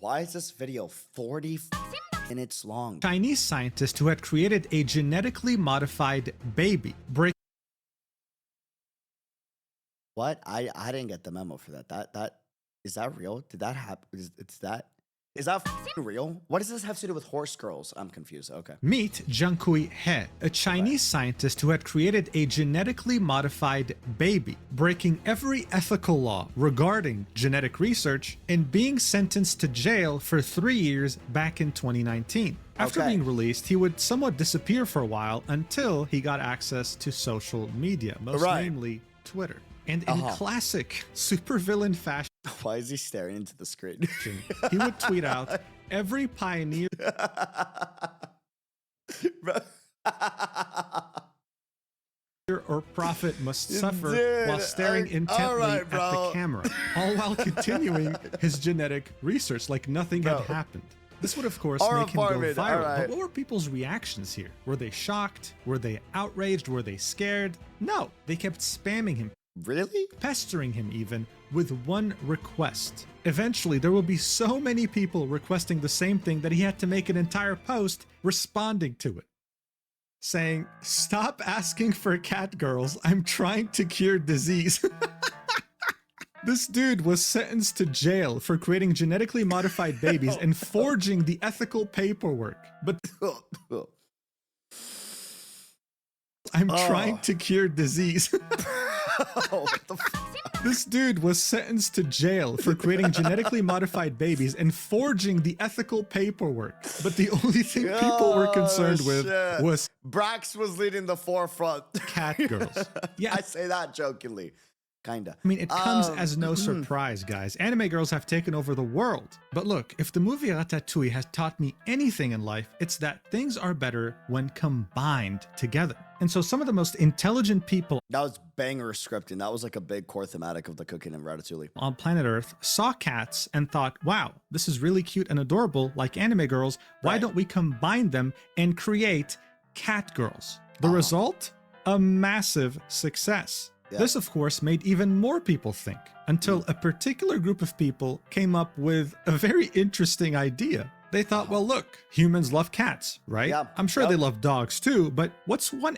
Why is this video 40 minutes long? Chinese scientist who had created a genetically modified baby. What? I didn't get the memo for that. That is that real? Did that happen? Is that real? What does this have to do with horse girls? I'm confused. Okay. Meet Jiankui He, a Chinese scientist who had created a genetically modified baby, breaking every ethical law regarding genetic research and being sentenced to jail for 3 years back in 2019. After being released, he would somewhat disappear for a while until he got access to social media, most namely Twitter. And in classic supervillain fashion, why is he staring into the screen? he would tweet out, "Every pioneer or prophet must suffer while staring intently at the camera," all while continuing his genetic research like nothing had happened. This would, of course, make him go viral. But what were people's reactions here? Were they shocked? Were they outraged? Were they scared? No, they kept spamming him. Really? Pestering him even with one request. Eventually, there will be so many people requesting the same thing that he had to make an entire post responding to it, saying, "Stop asking for cat girls. I'm trying to cure disease." This dude was sentenced to jail for creating genetically modified babies and forging the ethical paperwork. But I'm trying to cure disease. This dude was sentenced to jail for creating genetically modified babies and forging the ethical paperwork. But the only thing people were concerned with was Brax was leading the forefront. Cat girls. Yeah, I say that jokingly. Kinda. I mean, it comes as no surprise, guys. Anime girls have taken over the world. But look, if the movie Ratatouille has taught me anything in life, it's that things are better when combined together. And so some of the most intelligent people that was banger scripting. That was like a big core thematic of the cooking in Ratatouille. On planet Earth saw cats and thought, wow, this is really cute and adorable like anime girls. Why don't we combine them and create cat girls? The result? A massive success. Yeah. This, of course, made even more people think, until a particular group of people came up with a very interesting idea. They thought, well, look, humans love cats, right? Yeah. I'm sure they love dogs too, but what's one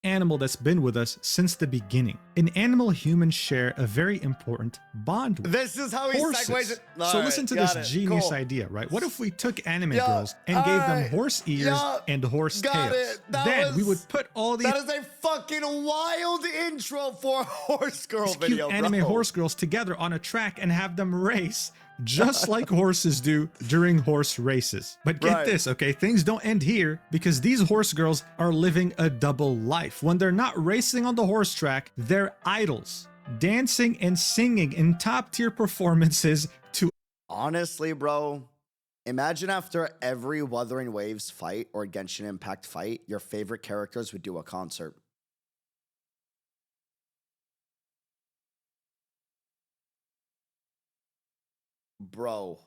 animal that's been with us since the beginning? An animal humans share a very important bond with. This is how he segues it. So listen to this genius idea, right? What if we took anime girls and gave them horse ears and horse tails? Then we would put all these— That is a fucking wild intro for a horse girl video, cute anime horse girls together on a track and have them race just like horses do during horse races. But get this, okay? Things don't end here, because these horse girls are living a double life. When they're not racing on the horse track, they're idols, dancing and singing in top-tier performances to— Honestly, bro, imagine after every Wuthering Waves fight or Genshin Impact fight, your favorite characters would do a concert. Bro,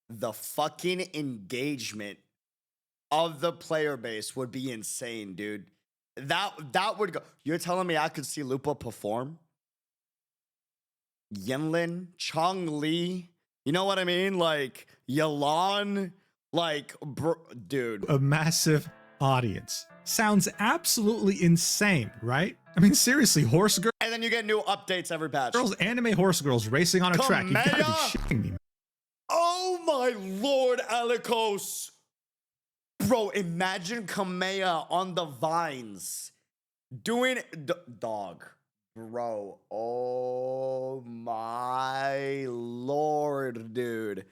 the fucking engagement of the player base would be insane, dude. That would go. You're telling me I could see Lupa perform? Yinlin, Chong-Li, you know what I mean? Like Yalan, like, dude. A massive audience. Sounds absolutely insane, right? I mean, seriously, horse girls. And then you get new updates every patch. Anime horse girls racing on a track. You gotta be shitting me, man. Oh my lord, Alikos. Bro, imagine Kamea on the vines doing dog. Bro, oh my lord, dude.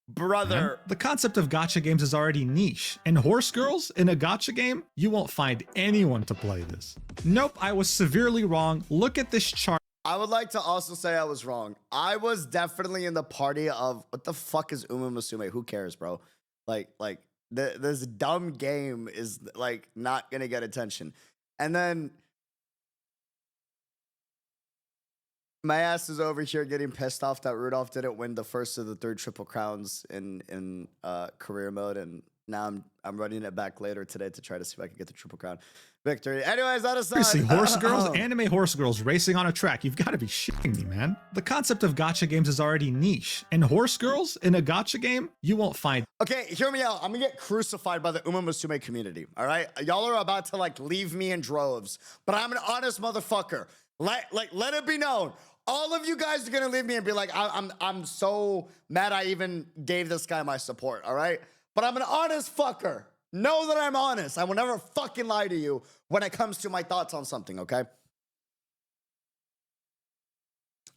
Brother. The concept of gacha games is already niche, and horse girls in a gacha game, you won't find anyone to play this. Nope, I was severely wrong. Look at this chart. I would like to also say I was wrong. I was definitely in the party of, what the fuck is Umamusume? Who cares, bro? Like this dumb game is like not gonna get attention. And then my ass is over here getting pissed off that Rudolph didn't win the first of the third Triple Crowns in career mode, and Now I'm running it back later today to try to see if I can get the triple crown victory. Anyways, that aside. Seriously, horse girls, anime horse girls racing on a track. You've got to be shitting me, man. The concept of gacha games is already niche, and horse girls in a gacha game, you won't find. Okay, hear me out. I'm gonna get crucified by the Umamusume community. All right, y'all are about to like leave me in droves, but I'm an honest motherfucker. Let it be known. All of you guys are gonna leave me and be like, I'm so mad I even gave this guy my support. All right, but I'm an honest fucker. Know that I'm honest. I will never fucking lie to you when it comes to my thoughts on something, okay?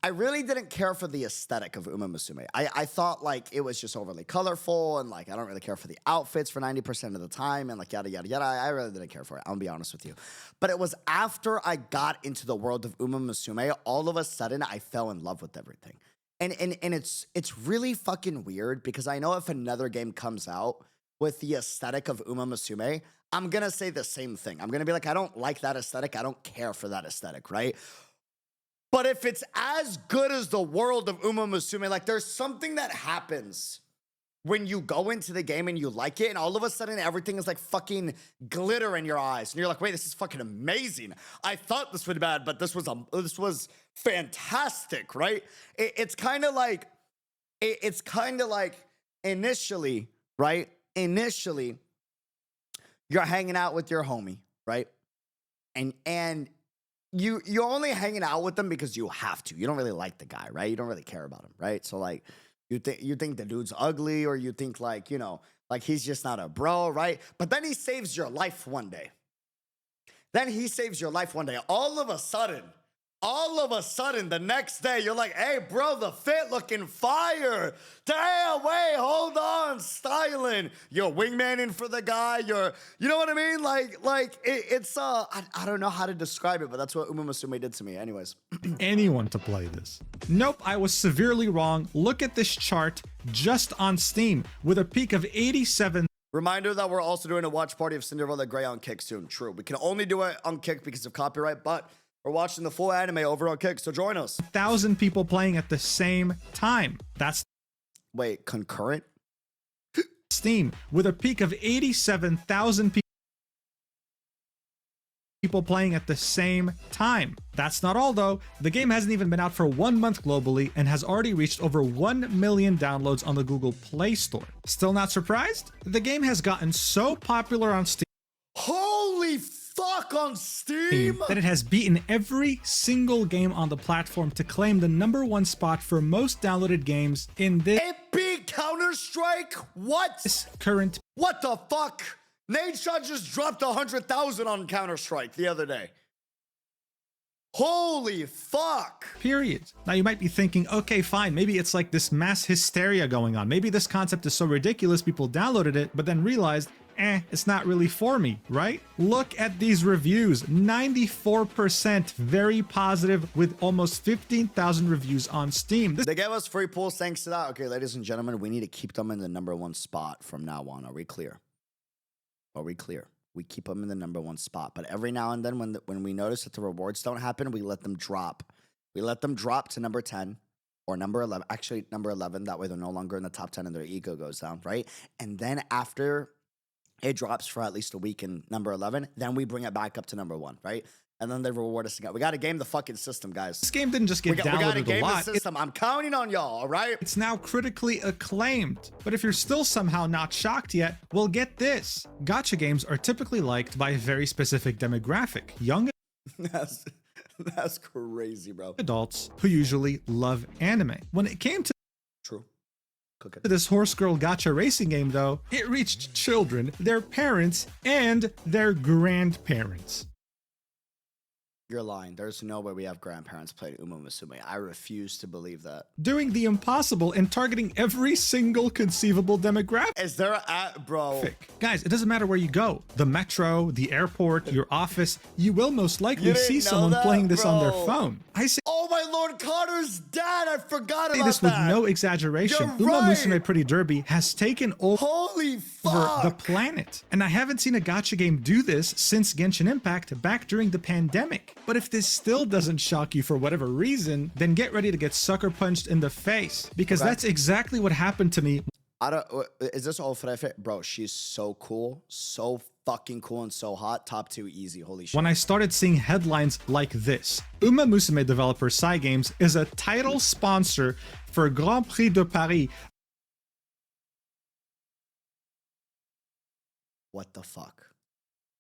I really didn't care for the aesthetic of Umamusume. I thought like it was just overly colorful and like I don't really care for the outfits for 90% of the time and like yada yada yada. I really didn't care for it. I'm gonna be honest with you. But it was after I got into the world of Umamusume, all of a sudden I fell in love with everything. And it's really fucking weird because I know if another game comes out with the aesthetic of Umamusume, I'm gonna say the same thing. I'm gonna be like, I don't like that aesthetic. I don't care for that aesthetic, right? But if it's as good as the world of Umamusume, like there's something that happens when you go into the game and you like it, and all of a sudden everything is like fucking glitter in your eyes, and you're like, wait, this is fucking amazing. I thought this would be bad, but this was fantastic, right? It's kind of like initially, right? Initially, you're hanging out with your homie, right? And you're only hanging out with them because you have to. You don't really like the guy, right? You don't really care about him, right? So like you think the dude's ugly, or you think like, you know, like he's just not a bro, right? But then he saves your life one day. All of a sudden, the next day, you're like, hey, bro, the fit looking fire. Damn, wait, hold on, styling. You're wingmaning for the guy. You know what I mean? I don't know how to describe it, but that's what Umamusume did to me. Anyways. Anyone to play this. Nope, I was severely wrong. Look at this chart just on Steam with a peak of 87. Reminder that we're also doing a watch party of Cinderella Grey on Kick soon. True. We can only do it on Kick because of copyright, but we're watching the full anime over on Kick, so join us. 1,000 people playing at the same time. That's wait, concurrent? Steam with a peak of 87,000 people playing at the same time. That's not all though. The game hasn't even been out for 1 month globally and has already reached over 1 million downloads on the Google Play Store. Still not surprised? The game has gotten so popular on Steam. Holy fuck, on Steam! That it has beaten every single game on the platform to claim the #1 spot for most downloaded games in this. It beat Counter-Strike? What? This current. What the fuck? Nadeshot just dropped 100,000 on Counter-Strike the other day. Holy fuck. Period. Now you might be thinking, okay, fine, maybe it's like this mass hysteria going on. Maybe this concept is so ridiculous people downloaded it, but then realized, it's not really for me, right? Look at these reviews. 94% very positive with almost 15,000 reviews on Steam. They gave us free pulls thanks to that. Okay, ladies and gentlemen, we need to keep them in the #1 spot from now on. Are we clear? Are we clear? We keep them in the #1 spot. But every now and then when we notice that the rewards don't happen, we let them drop. We let them drop to number 10 or number 11. Actually, number 11. That way they're no longer in the top 10 and their ego goes down, right? And then after it drops for at least a week in number 11, then we bring it back up to #1, right? And then they reward us again. We got to game the fucking system, guys. This game didn't just get downloaded we gotta game a lot. The system. I'm counting on y'all, all right? It's now critically acclaimed. But if you're still somehow not shocked yet, well, get this. Gacha games are typically liked by a very specific demographic. Young That's crazy, bro. adults who usually love anime. When it came to True. Cook it. this horse girl gacha racing game, though, it reached children, their parents, and their grandparents. You're lying. There's no way we have grandparents playing Umamusume. I refuse to believe that. Doing the impossible and targeting every single conceivable demographic. Is there a bro? Guys, it doesn't matter where you go. The metro, the airport, your office, you will most likely see someone playing this on their phone. I say, oh my Lord, Carter's dad. I forgot about that. This with no exaggeration. Umamusume Pretty Derby has taken over the planet. And I haven't seen a gacha game do this since Genshin Impact back during the pandemic. But if this still doesn't shock you for whatever reason, then get ready to get sucker punched in the face. Because that's exactly what happened to me. I don't. Is this Ofrefe? Bro, she's so cool, so fucking cool, and so hot. Top 2 easy. Holy shit. When I started seeing headlines like this, Umamusume developer Cygames is a title sponsor for Grand Prix de Paris. What the fuck?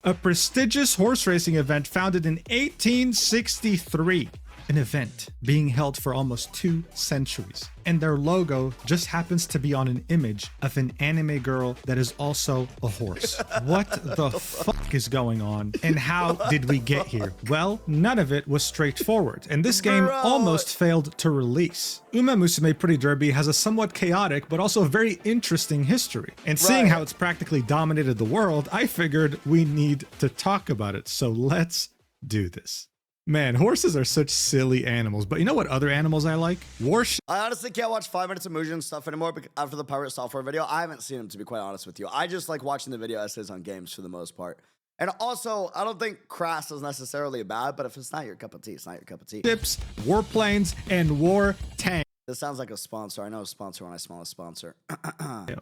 A prestigious horse racing event founded in 1863. An event being held for almost 2 centuries. And their logo just happens to be on an image of an anime girl that is also a horse. What the fuck is going on? And how did we get here? Well, none of it was straightforward, and this game almost failed to release. Umamusume Pretty Derby has a somewhat chaotic but also very interesting history. And seeing how it's practically dominated the world, I figured we need to talk about it. So let's do this. Man, horses are such silly animals, but you know what other animals I like? I honestly can't watch 5 minutes of Mugen stuff anymore after the pirate software video. I haven't seen them, to be quite honest with you. I just like watching the video essays on games for the most part. And also, I don't think crass is necessarily bad, but if it's not your cup of tea, it's not your cup of tea. Ships, warplanes, and war tanks. This sounds like a sponsor. I know a sponsor when I smell a sponsor. Yeah.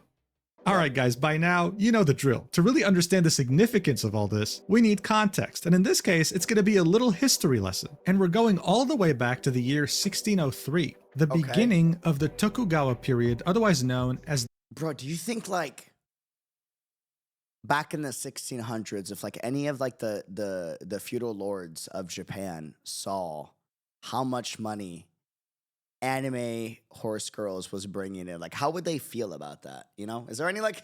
Alright guys, by now, you know the drill. To really understand the significance of all this, we need context, and in this case, it's going to be a little history lesson. And we're going all the way back to the year 1603, the beginning of the Tokugawa period, otherwise known as... Bro, do you think, like, back in the 1600s, if, like, any of, like, the feudal lords of Japan saw how much money anime horse girls was bringing in, like, how would they feel about that? You know, is there any like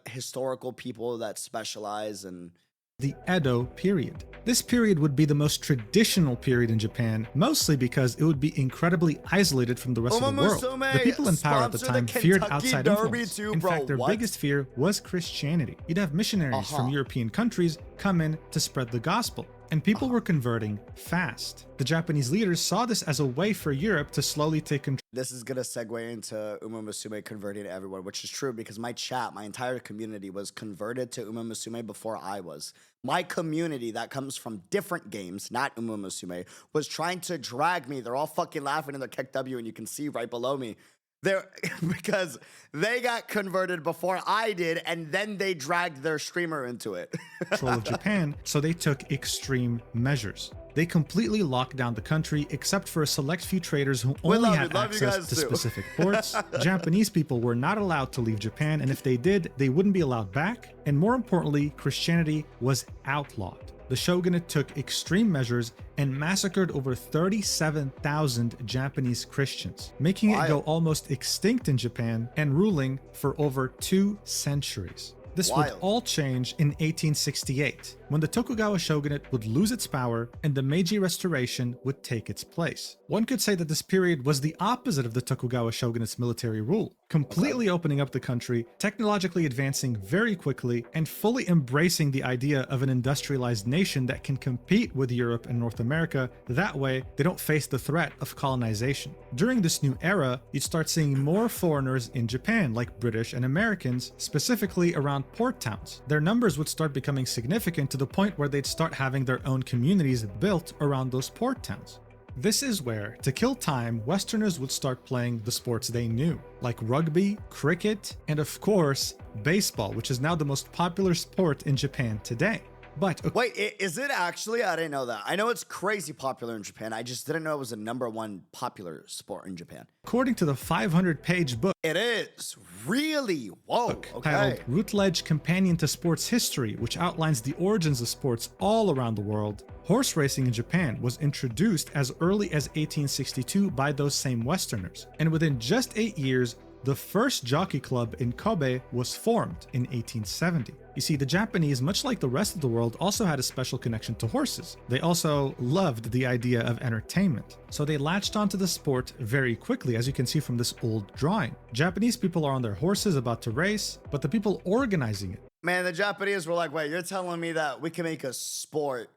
historical people that specialize in the Edo period? This period would be the most traditional period in Japan, mostly because it would be incredibly isolated from the rest of the world. The people in power at the time feared outside influence. In fact, their biggest fear was Christianity. You'd have missionaries from European countries come in to spread the gospel, and people were converting fast. The Japanese leaders saw this as a way for Europe to slowly take control. This is gonna segue into Umamusume converting everyone, which is true because my entire community was converted to Umamusume before I was. My community that comes from different games, not Umamusume, was trying to drag me. They're all fucking laughing in their Keck W, and you can see right below me. They're because they got converted before I did, and then they dragged their streamer into it. Control of Japan, so they took extreme measures. They completely locked down the country except for a select few traders who only had access to specific ports. Japanese people were not allowed to leave Japan, and if they did, they wouldn't be allowed back. And more importantly, Christianity was outlawed. The shogunate took extreme measures and massacred over 37,000 Japanese Christians, making it go almost extinct in Japan and ruling for over 2 centuries. This would all change in 1868, when the Tokugawa shogunate would lose its power and the Meiji Restoration would take its place. One could say that this period was the opposite of the Tokugawa shogunate's military rule, completely opening up the country, technologically advancing very quickly, and fully embracing the idea of an industrialized nation that can compete with Europe and North America. That way, they don't face the threat of colonization. During this new era, you'd start seeing more foreigners in Japan, like British and Americans, specifically around port towns. Their numbers would start becoming significant to the point where they'd start having their own communities built around those port towns. This is where, to kill time, Westerners would start playing the sports they knew, like rugby, cricket, and of course, baseball, which is now the most popular sport in Japan today. But wait, is it actually? I didn't know that. I know it's crazy popular in Japan. I just didn't know it was the #1 popular sport in Japan. According to the 500-page book, it is really titled Routledge Companion to Sports History, which outlines the origins of sports all around the world. Horse racing in Japan was introduced as early as 1862 by those same Westerners, and within just 8 years, the first jockey club in Kobe was formed in 1870. You see, the Japanese, much like the rest of the world, also had a special connection to horses. They also loved the idea of entertainment, so they latched onto the sport very quickly, as you can see from this old drawing. Japanese people are on their horses about to race, but the people organizing it. Man, the Japanese were like, wait, you're telling me that we can make a sport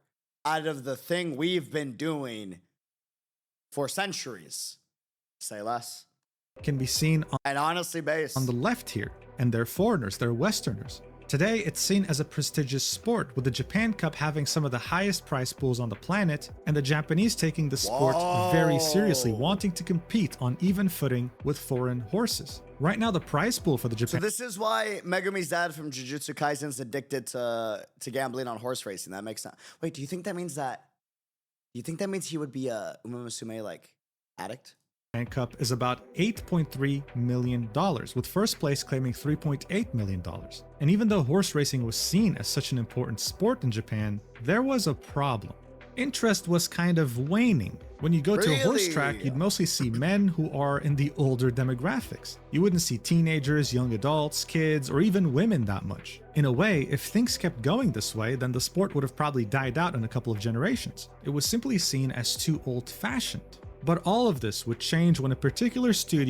out of the thing we've been doing for centuries? Say less. Can be seen and honestly based on the left here, and they're foreigners, they're Westerners. Today, it's seen as a prestigious sport, with the Japan Cup having some of the highest prize pools on the planet, and the Japanese taking the sport very seriously, wanting to compete on even footing with foreign horses. Right now, the prize pool for the So Japan this is why Megumi's dad from Jujutsu Kaisen's addicted to gambling on horse racing. That makes sense. Wait, do you think that means he would be a Umamusume like addict? Cup is about $8.3 million, with first place claiming $3.8 million. And even though horse racing was seen as such an important sport in Japan, there was a problem. Interest was kind of waning. When you go to a horse track, Really? you'd mostly see men who are in the older demographics. You wouldn't see teenagers, young adults, kids, or even women that much. In a way, if things kept going this way, then the sport would have probably died out in a couple of generations. It was simply seen as too old-fashioned. But all of this would change when a particular studio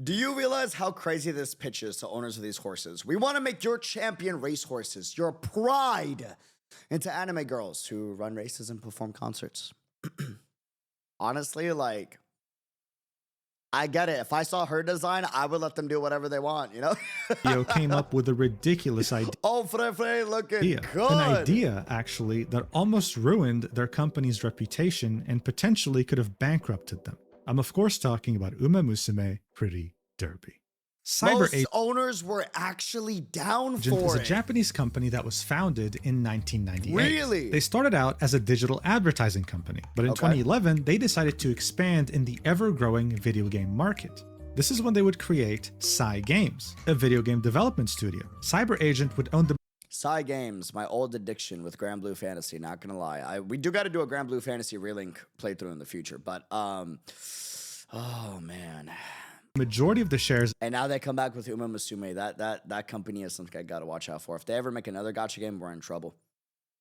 Do you realize how crazy this pitch is to owners of these horses? We want to make your champion racehorses, your pride, into anime girls who run races and perform concerts. Honestly, like, I get it. If I saw her design, I would let them do whatever they want, you know? came up with a ridiculous idea. Oh, Frey looking good. An idea, actually, that almost ruined their company's reputation and potentially could have bankrupted them. I'm of course talking about Umamusume Pretty Derby. Most owners were actually down Agent for is it. a Japanese company that was founded in 1998. Really? They started out as a digital advertising company, but in 2011, they decided to expand in the ever-growing video game market. This is when they would create Psy Games, a video game development studio. Cyber Agent would own the Psy Games, my old addiction with Grand Blue Fantasy, not gonna lie. We do gotta do a Grand Blue Fantasy Relink playthrough in the future, but oh man. majority of the shares And now they come back with Umamusume. That company is something I gotta watch out for. If they ever make another gacha game, we're in trouble.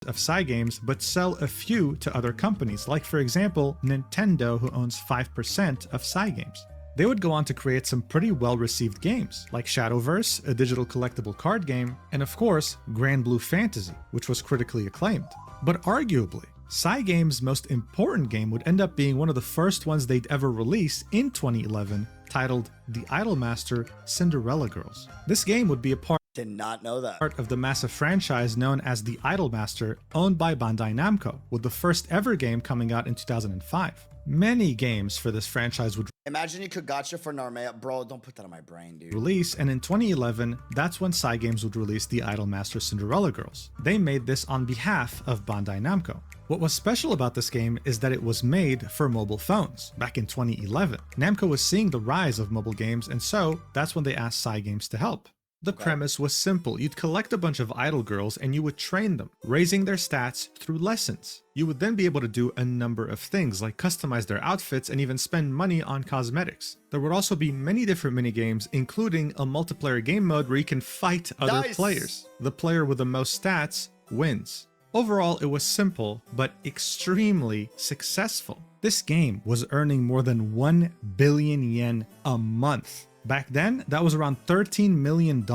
of Psy Games, but sell a few to other companies, like for example, Nintendo, who owns 5% of Psy Games. They would go on to create some pretty well-received games, like Shadowverse, a digital collectible card game, and of course, Grand Blue Fantasy, which was critically acclaimed. But arguably, Psy Games' most important game would end up being one of the first ones they'd ever release in 2011, titled The Idolmaster Cinderella Girls. This game would be a part Did not know that. of the massive franchise known as The Idolmaster, owned by Bandai Namco, with the first ever game coming out in 2005. Many games for this franchise would Imagine you could gacha for Narmea. Bro, don't put that on my brain, dude. release, and in 2011, that's when Psy Games would release The Idolmaster Cinderella Girls. They made this on behalf of Bandai Namco. What was special about this game is that it was made for mobile phones back in 2011. Namco was seeing the rise of mobile games, and so that's when they asked Psy Games to help. The premise was simple. You'd collect a bunch of idol girls and you would train them, raising their stats through lessons. You would then be able to do a number of things, like customize their outfits and even spend money on cosmetics. There would also be many different minigames, including a multiplayer game mode where you can fight other players. The player with the most stats wins. Overall, it was simple, but extremely successful. This game was earning more than 1 billion yen a month. Back then, that was around $13 million.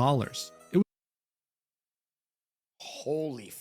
It Holy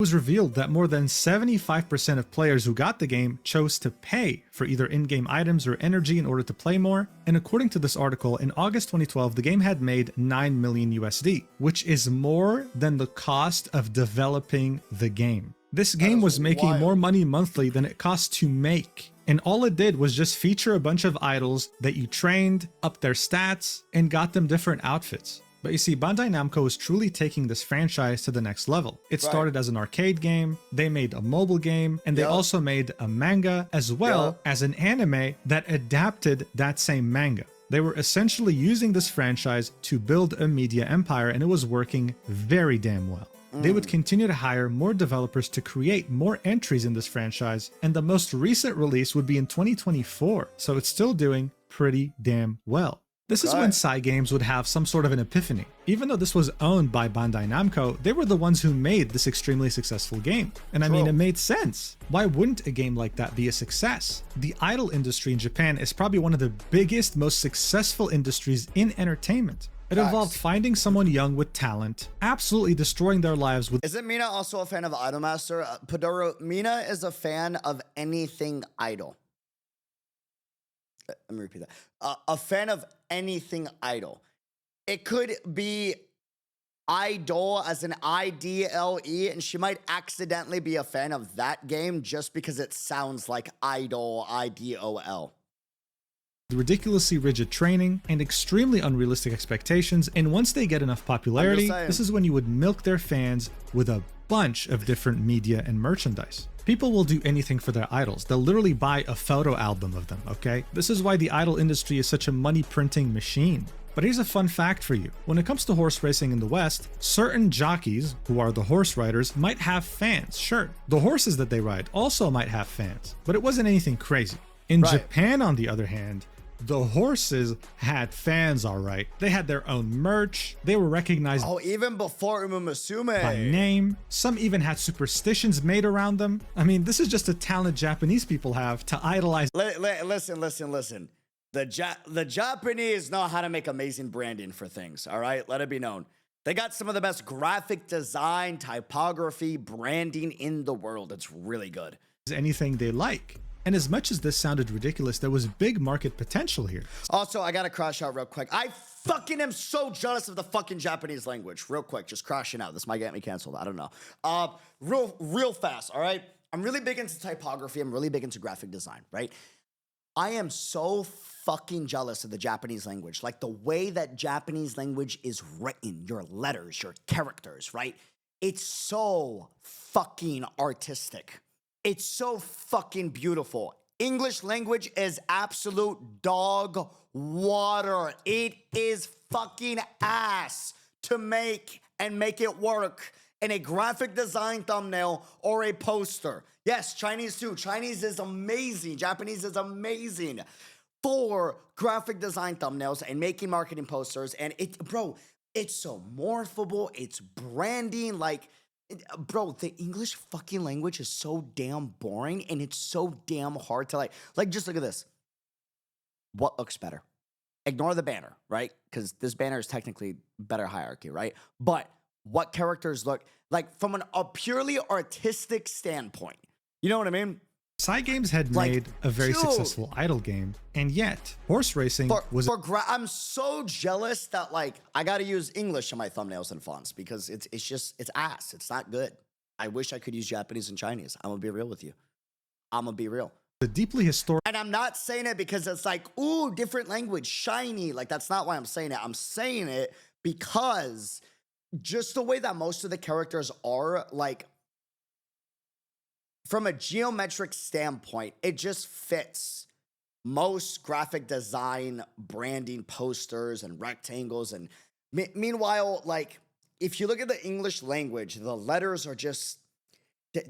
was revealed that more than 75% of players who got the game chose to pay for either in-game items or energy in order to play more. And according to this article, in August 2012, the game had made 9 million USD, which is more than the cost of developing the game. This game was making more money monthly than it cost to make. And all it did was just feature a bunch of idols that you trained, upped their stats, and got them different outfits. But you see, Bandai Namco is truly taking this franchise to the next level. It started as an arcade game, they made a mobile game, and they also made a manga as well as an anime that adapted that same manga. They were essentially using this franchise to build a media empire, and it was working very damn well. They would continue to hire more developers to create more entries in this franchise, and the most recent release would be in 2024, so it's still doing pretty damn well. This is when Psy Games would have some sort of an epiphany. Even though this was owned by Bandai Namco, they were the ones who made this extremely successful game. And I mean, it made sense. Why wouldn't a game like that be a success? The idol industry in Japan is probably one of the biggest, most successful industries in entertainment. It involved finding someone young with talent, absolutely destroying their lives with— Isn't Mina also a fan of Idolmaster? Padoro, Mina is a fan of anything idol. Let me repeat that. A fan of anything idol. It could be idol as an I-D-L-E, and she might accidentally be a fan of that game just because it sounds like idol, I-D-O-L. ridiculously rigid training, and extremely unrealistic expectations. And once they get enough popularity, this is when you would milk their fans with a bunch of different media and merchandise. People will do anything for their idols. They'll literally buy a photo album of them, okay? This is why the idol industry is such a money printing machine. But here's a fun fact for you. When it comes to horse racing in the West, certain jockeys, who are the horse riders, might have fans. Sure, the horses that they ride also might have fans, but it wasn't anything crazy. In Japan, on the other hand, the horses had fans, all right. They had their own merch. They were recognized even before Umamusume by name. Some even had superstitions made around them. I mean, this is just a talent Japanese people have to idolize. Listen. The Japanese know how to make amazing branding for things, all right? Let it be known. They got some of the best graphic design, typography, branding in the world. It's really good. Anything they like. And as much as this sounded ridiculous, there was big market potential here. Also, I gotta crash out real quick. I fucking am so jealous of the fucking Japanese language. Real quick, just crashing out. This might get me canceled. I don't know. Real fast, all right? I'm really big into typography. I'm really big into graphic design, right? I am so fucking jealous of the Japanese language. Like the way that Japanese language is written, your letters, your characters, right? It's so fucking artistic. It's so fucking beautiful. English language is absolute dog water. It is fucking ass to make and make it work in a graphic design thumbnail or a poster. Yes, Chinese too. Chinese is amazing. Japanese is amazing for graphic design thumbnails and making marketing posters. And it's so morphable. It's branding. Like, bro, the English fucking language is so damn boring and it's so damn hard to like just look at this. What looks better? Ignore the banner, right? Because this banner is technically better hierarchy, right? But what characters look like from a purely artistic standpoint? You know what I mean? Cygames had made a very successful idol game, and yet horse racing I'm so jealous that like I got to use English in my thumbnails and fonts because it's ass. It's not good. I wish I could use Japanese and Chinese. I'm gonna be real with you. I'm gonna be real. The deeply historic, and I'm not saying it because it's like, ooh, different language, shiny. Like that's not why I'm saying it. I'm saying it because just the way that most of the characters are, like, from a geometric standpoint, it just fits most graphic design, branding, posters, and rectangles. And meanwhile, like, if you look at the English language, the letters are just,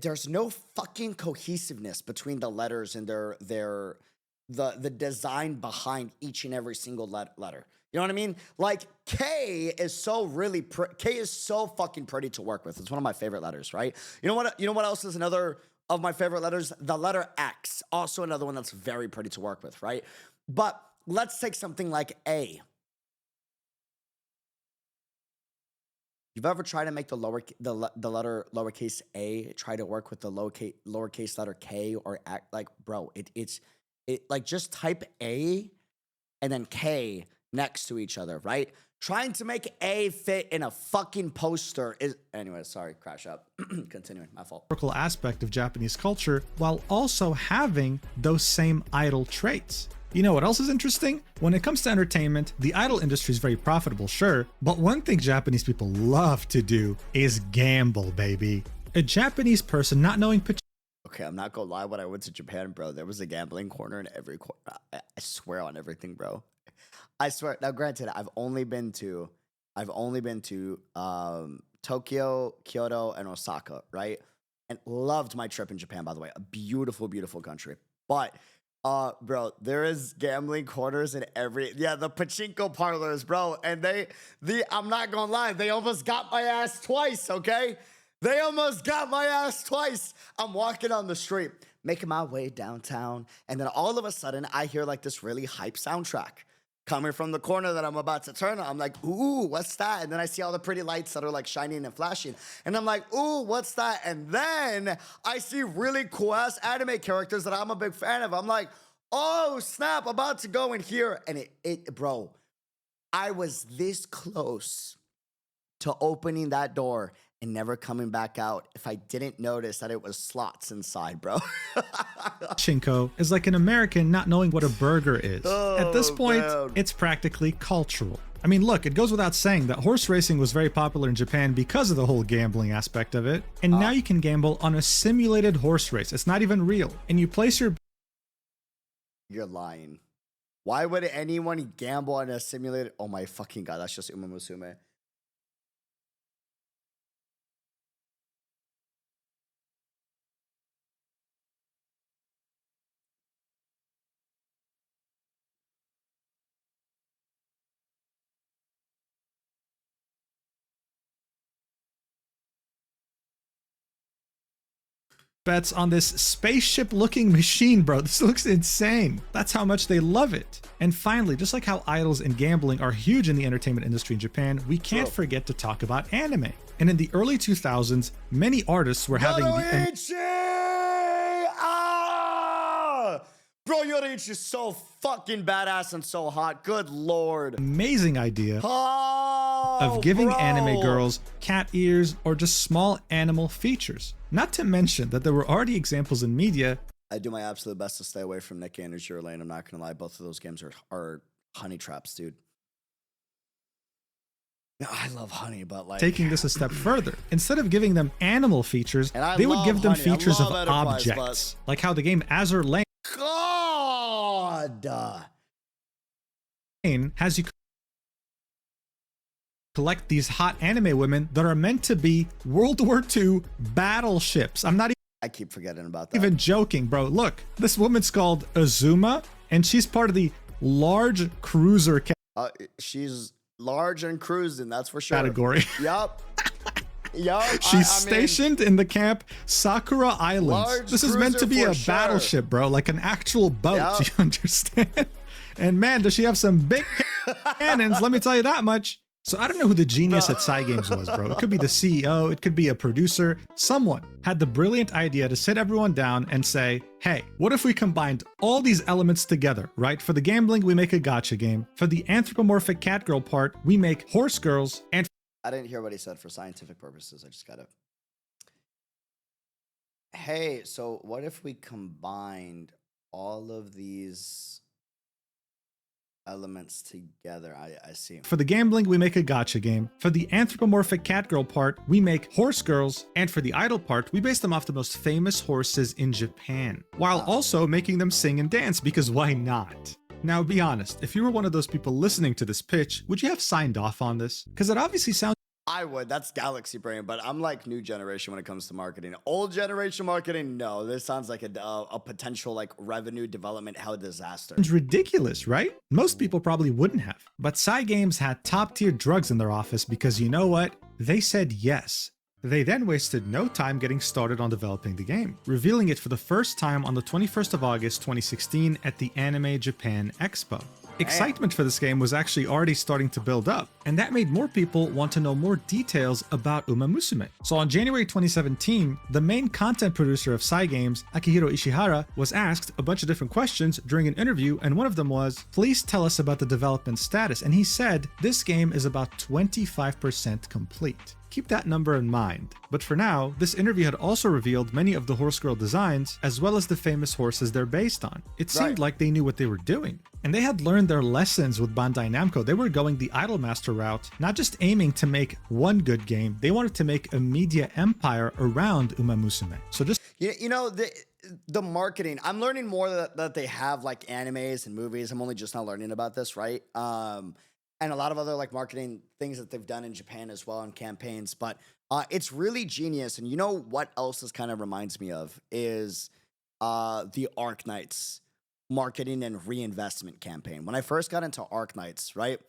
there's no fucking cohesiveness between the letters and the design behind each and every single letter. You know what I mean? Like K is so fucking pretty to work with. It's one of my favorite letters, right? You know what else is another of my favorite letters? The letter X, also another one that's very pretty to work with, right? But let's take something like A. You've ever tried to make the letter lowercase a try to work with the lowercase letter K or act like, bro, it's like just type A and then K next to each other, right? Trying to make A fit in a fucking poster is, anyway, sorry, crash up. Continuing, my fault. Aspect of Japanese culture while also having those same idol traits. You know what else is interesting? When it comes to entertainment, the idol industry is very profitable, sure, but one thing Japanese people love to do is gamble, baby. A Japanese person not knowing Okay, I'm not gonna lie, when I went to Japan, bro, there was a gambling corner in every corner. I swear on everything, bro. I swear. Now, granted, I've only been to Tokyo, Kyoto, and Osaka, right? And loved my trip in Japan, by the way. A beautiful, beautiful country. But, bro, there is gambling corners in the pachinko parlors, bro. And I'm not gonna lie, they almost got my ass twice, okay? They almost got my ass twice. I'm walking on the street, making my way downtown, and then all of a sudden, I hear like this really hype soundtrack coming from the corner that I'm about to turn on. I'm like, ooh, what's that? And then I see all the pretty lights that are like shining and flashing. And I'm like, ooh, what's that? And then I see really cool ass anime characters that I'm a big fan of. I'm like, oh, snap, about to go in here. And bro, I was this close to opening that door and never coming back out if I didn't notice that it was slots inside, bro. Shinko is like an American not knowing what a burger is. At this Oh, point, man. it's practically cultural. I mean, look, it goes without saying that horse racing was very popular in Japan because of the whole gambling aspect of it. And now you can gamble on a simulated horse race. It's not even real. And you place your You're lying. Why would anyone gamble on a simulated? Oh my fucking god, that's just Umamusume. bets on this spaceship looking machine, bro. This looks insane. That's how much they love it. And finally, just like how idols and gambling are huge in the entertainment industry in Japan, we can't forget to talk about anime. And in the early 2000s, many artists were having Yoruichi! Ah! Bro, Yoruichi is so fucking badass and so hot. Good lord. amazing idea Oh, of giving bro. anime girls cat ears or just small animal features. Not to mention that there were already examples in media. I do my absolute best to stay away from Nick and Zero Lane. I'm not gonna lie, both of those games are honey traps, dude. No, I love honey, but like Taking this a step further, instead of giving them animal features, And I they would love give them honey. I features of love Enterprise, objects, like how the game Azur Lane God. has you collect these hot anime women that are meant to be World War II battleships. I'm not I keep forgetting about that. even joking, bro. Look, this woman's called Azuma, and she's part of the large cruiser She's large and cruising, that's for sure. category. Yup. Yup. She's stationed in the camp Sakura Islands. Large This is meant to be cruiser a for sure. battleship, bro, like an actual boat. Yep. You understand? And man, does she have some big cannons? Let me tell you that much. So I don't know who the genius at Cygames was, bro. It could be the CEO, it could be a producer. Someone had the brilliant idea to sit everyone down and say, hey, what if we combined all these elements together, right? For the gambling, we make a gacha game. For the anthropomorphic cat girl part, we make horse girls. And I didn't hear what he said for scientific purposes. I just gotta. Hey, so what if we combined all of these elements together? I see. for the gambling, we make a gacha game. For the anthropomorphic cat girl part, we make horse girls. And for the idol part, we base them off the most famous horses in Japan, while also making them sing and dance, because why not? Now, be honest, if you were one of those people listening to this pitch, would you have signed off on this? Because it obviously sounds I would. That's Galaxy Brain, but I'm like new generation when it comes to marketing. Old generation marketing, no. This sounds like a potential like revenue development hell disaster. ridiculous, right? Most people probably wouldn't have. But Cygames had top-tier drugs in their office because you know what? They said yes. They then wasted no time getting started on developing the game, revealing it for the first time on the 21st of August 2016 at the Anime Japan Expo. Excitement for this game was actually already starting to build up, and that made more people want to know more details about Umamusume. So on January 2017, the main content producer of Cygames, Akihiro Ishihara, was asked a bunch of different questions during an interview, and one of them was, please tell us about the development status. And he said, this game is about 25% complete. Keep that number in mind. But for now, this interview had also revealed many of the horse girl designs, as well as the famous horses they're based on. It seemed Right. like they knew what they were doing. And they had learned their lessons with Bandai Namco. They were going the Idolmaster route, not just aiming to make one good game, they wanted to make a media empire around Umamusume. So just You know the marketing. I'm learning more that they have like animes and movies. I'm only just now learning about this, right? And a lot of other like marketing things that they've done in Japan as well and campaigns. But it's really genius. And you know what else this kind of reminds me of is the Arc Knights marketing and reinvestment campaign. When I first got into Arc Knights, right?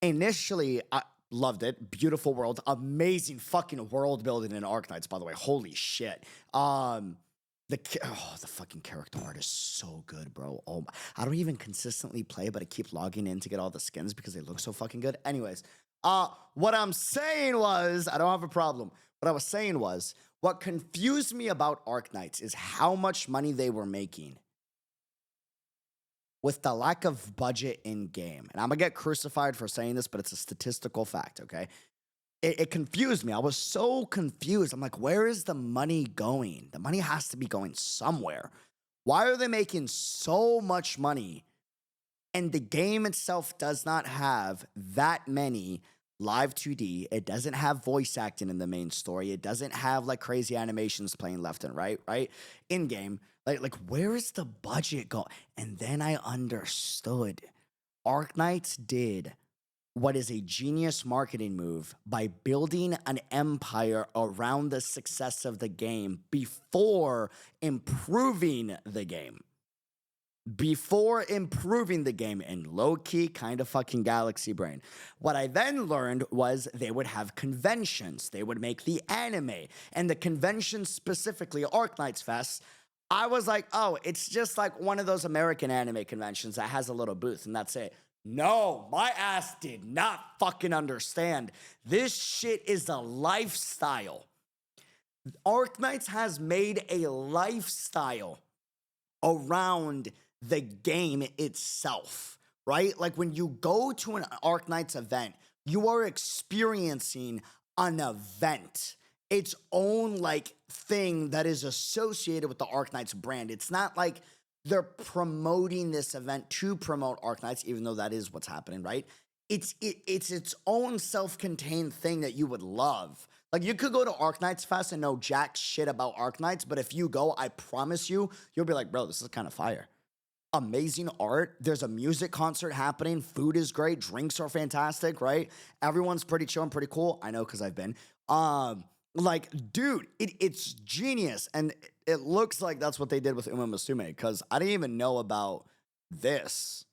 Initially, I loved it. Beautiful world, amazing fucking world building in Arc Knights. By the way, holy shit. The fucking character art is so good, bro. Oh my, I don't even consistently play, but I keep logging in to get all the skins because they look so fucking good. Anyways, what I'm saying was, I don't have a problem. What I was saying was, what confused me about Arc Knights is how much money they were making with the lack of budget in game. And I'm gonna get crucified for saying this, but it's a statistical fact, okay? it confused me. I was so confused. I'm like, where is the money going? The money has to be going somewhere. Why are they making so much money? And the game itself does not have that many live 2D. It doesn't have voice acting in the main story. It doesn't have like crazy animations playing left and right, in game. Like where is the budget going? And then I understood. Arknights did what is a genius marketing move by building an empire around the success of the game before improving the game. And low-key kind of fucking galaxy brain. What I then learned was they would have conventions. They would make the anime. And the convention, specifically Arknights Fest, I was like, oh, it's just like one of those American anime conventions that has a little booth and that's it. No, my ass did not fucking understand. This shit is a lifestyle. Arknights has made a lifestyle around the game itself, right? Like when you go to an Arknights event, you are experiencing an event, its own like thing that is associated with the Arknights brand. It's not like they're promoting this event to promote Arknights, even though that is what's happening, right? It's its own self-contained thing that you would love. Like you could go to Arknights Fest and know jack shit about Arknights, but if you go, I promise you'll be like, bro, this is kind of fire. Amazing art. There's a music concert happening. Food is great. Drinks are fantastic, right? Everyone's pretty chill and pretty cool. I know because I've been. Like, dude, it's genius. And it looks like that's what they did with Umamusume because I didn't even know about this.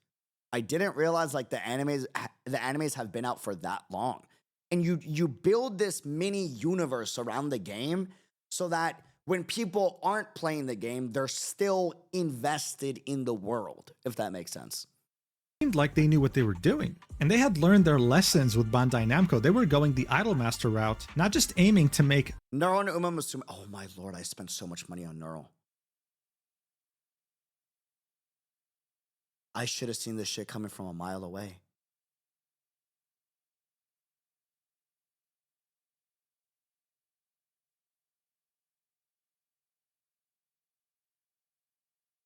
I didn't realize like the animes have been out for that long. And you build this mini universe around the game so that when people aren't playing the game, they're still invested in the world, if that makes sense. Seemed like they knew what they were doing, and they had learned their lessons with Bandai Namco. They were going the Idolmaster route, not just aiming to make Neural and Umamusume. Oh my lord, I spent so much money on Neural. I should have seen this shit coming from a mile away.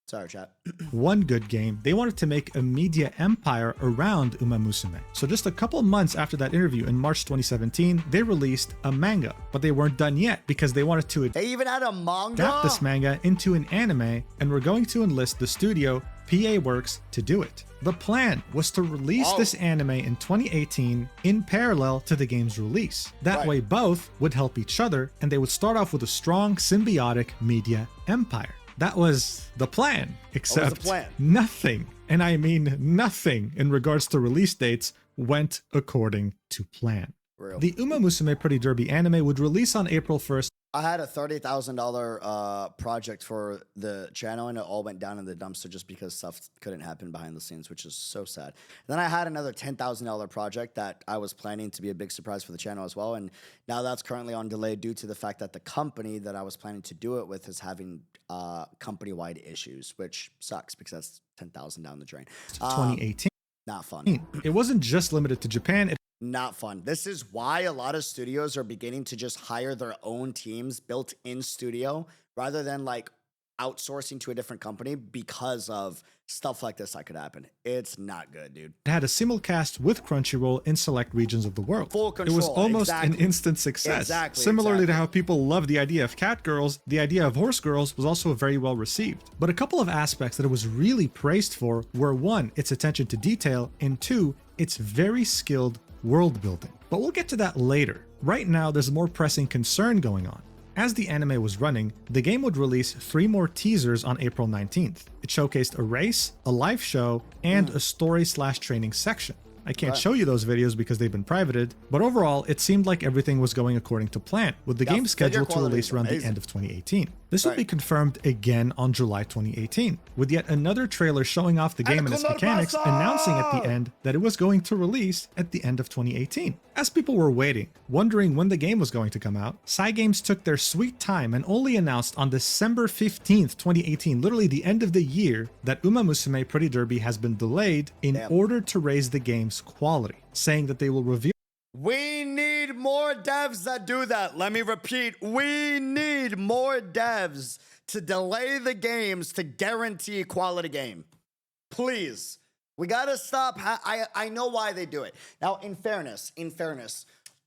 Sorry, chat. one good game. They wanted to make a media empire around Umamusume. So just a couple months after that interview in March 2017, they released a manga, but they weren't done yet because they wanted to They even had a manga? adapt this manga into an anime and were going to enlist the studio PA Works to do it. The plan was to release this anime in 2018 in parallel to the game's release. That way both would help each other and they would start off with a strong symbiotic media empire. That was the plan, except nothing, and I mean nothing, in regards to release dates went according to plan. The Umamusume Pretty Derby anime would release on April 1st. I had a $30,000 project for the channel, and it all went down in the dumpster just because stuff couldn't happen behind the scenes, which is so sad. Then I had another $10,000 project that I was planning to be a big surprise for the channel as well, and now that's currently on delay due to the fact that the company that I was planning to do it with is having company-wide issues, which sucks because that's $10,000 down the drain. 2018. Not fun. It wasn't just limited to Japan. Not fun. This is why a lot of studios are beginning to just hire their own teams built in studio rather than like outsourcing to a different company because of stuff like this that could happen. It's not good, dude. It had a simulcast with Crunchyroll in select regions of the world. Full control. It was almost an instant success. Similarly to how people love the idea of cat girls, the idea of horse girls was also very well received. But a couple of aspects that it was really praised for were, one, its attention to detail, and two, its very skilled world building. But we'll get to that later. Right now, there's a more pressing concern going on. As the anime was running, the game would release 3 more teasers on April 19th. It showcased a race, a live show, and a story/training section. I can't show you those videos because they've been privated, but overall, it seemed like everything was going according to plan, with the game scheduled to release around the end of 2018. This will be confirmed again on July 2018, with yet another trailer showing off the game and its mechanics, announcing at the end that it was going to release at the end of 2018. As people were waiting, wondering when the game was going to come out, Cygames took their sweet time and only announced on December 15th, 2018, literally the end of the year, that Umamusume Pretty Derby has been delayed in order to raise the game's quality, saying that they will reveal We need more devs that do that. Let me repeat. We need more devs to delay the games to guarantee quality game. Please. We got to stop. I know why they do it. Now, in fairness,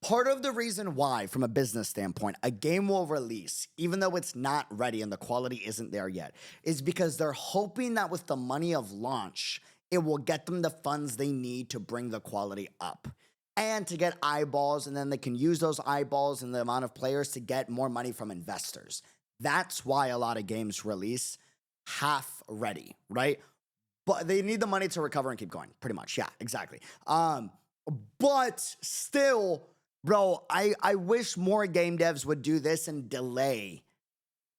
part of the reason why, from a business standpoint, a game will release, even though it's not ready and the quality isn't there yet, is because they're hoping that with the money of launch, it will get them the funds they need to bring the quality up and to get eyeballs, and then they can use those eyeballs and the amount of players to get more money from investors. That's why a lot of games release half ready, right? But they need the money to recover and keep going, pretty much. Yeah, exactly. But still, bro, I wish more game devs would do this and delay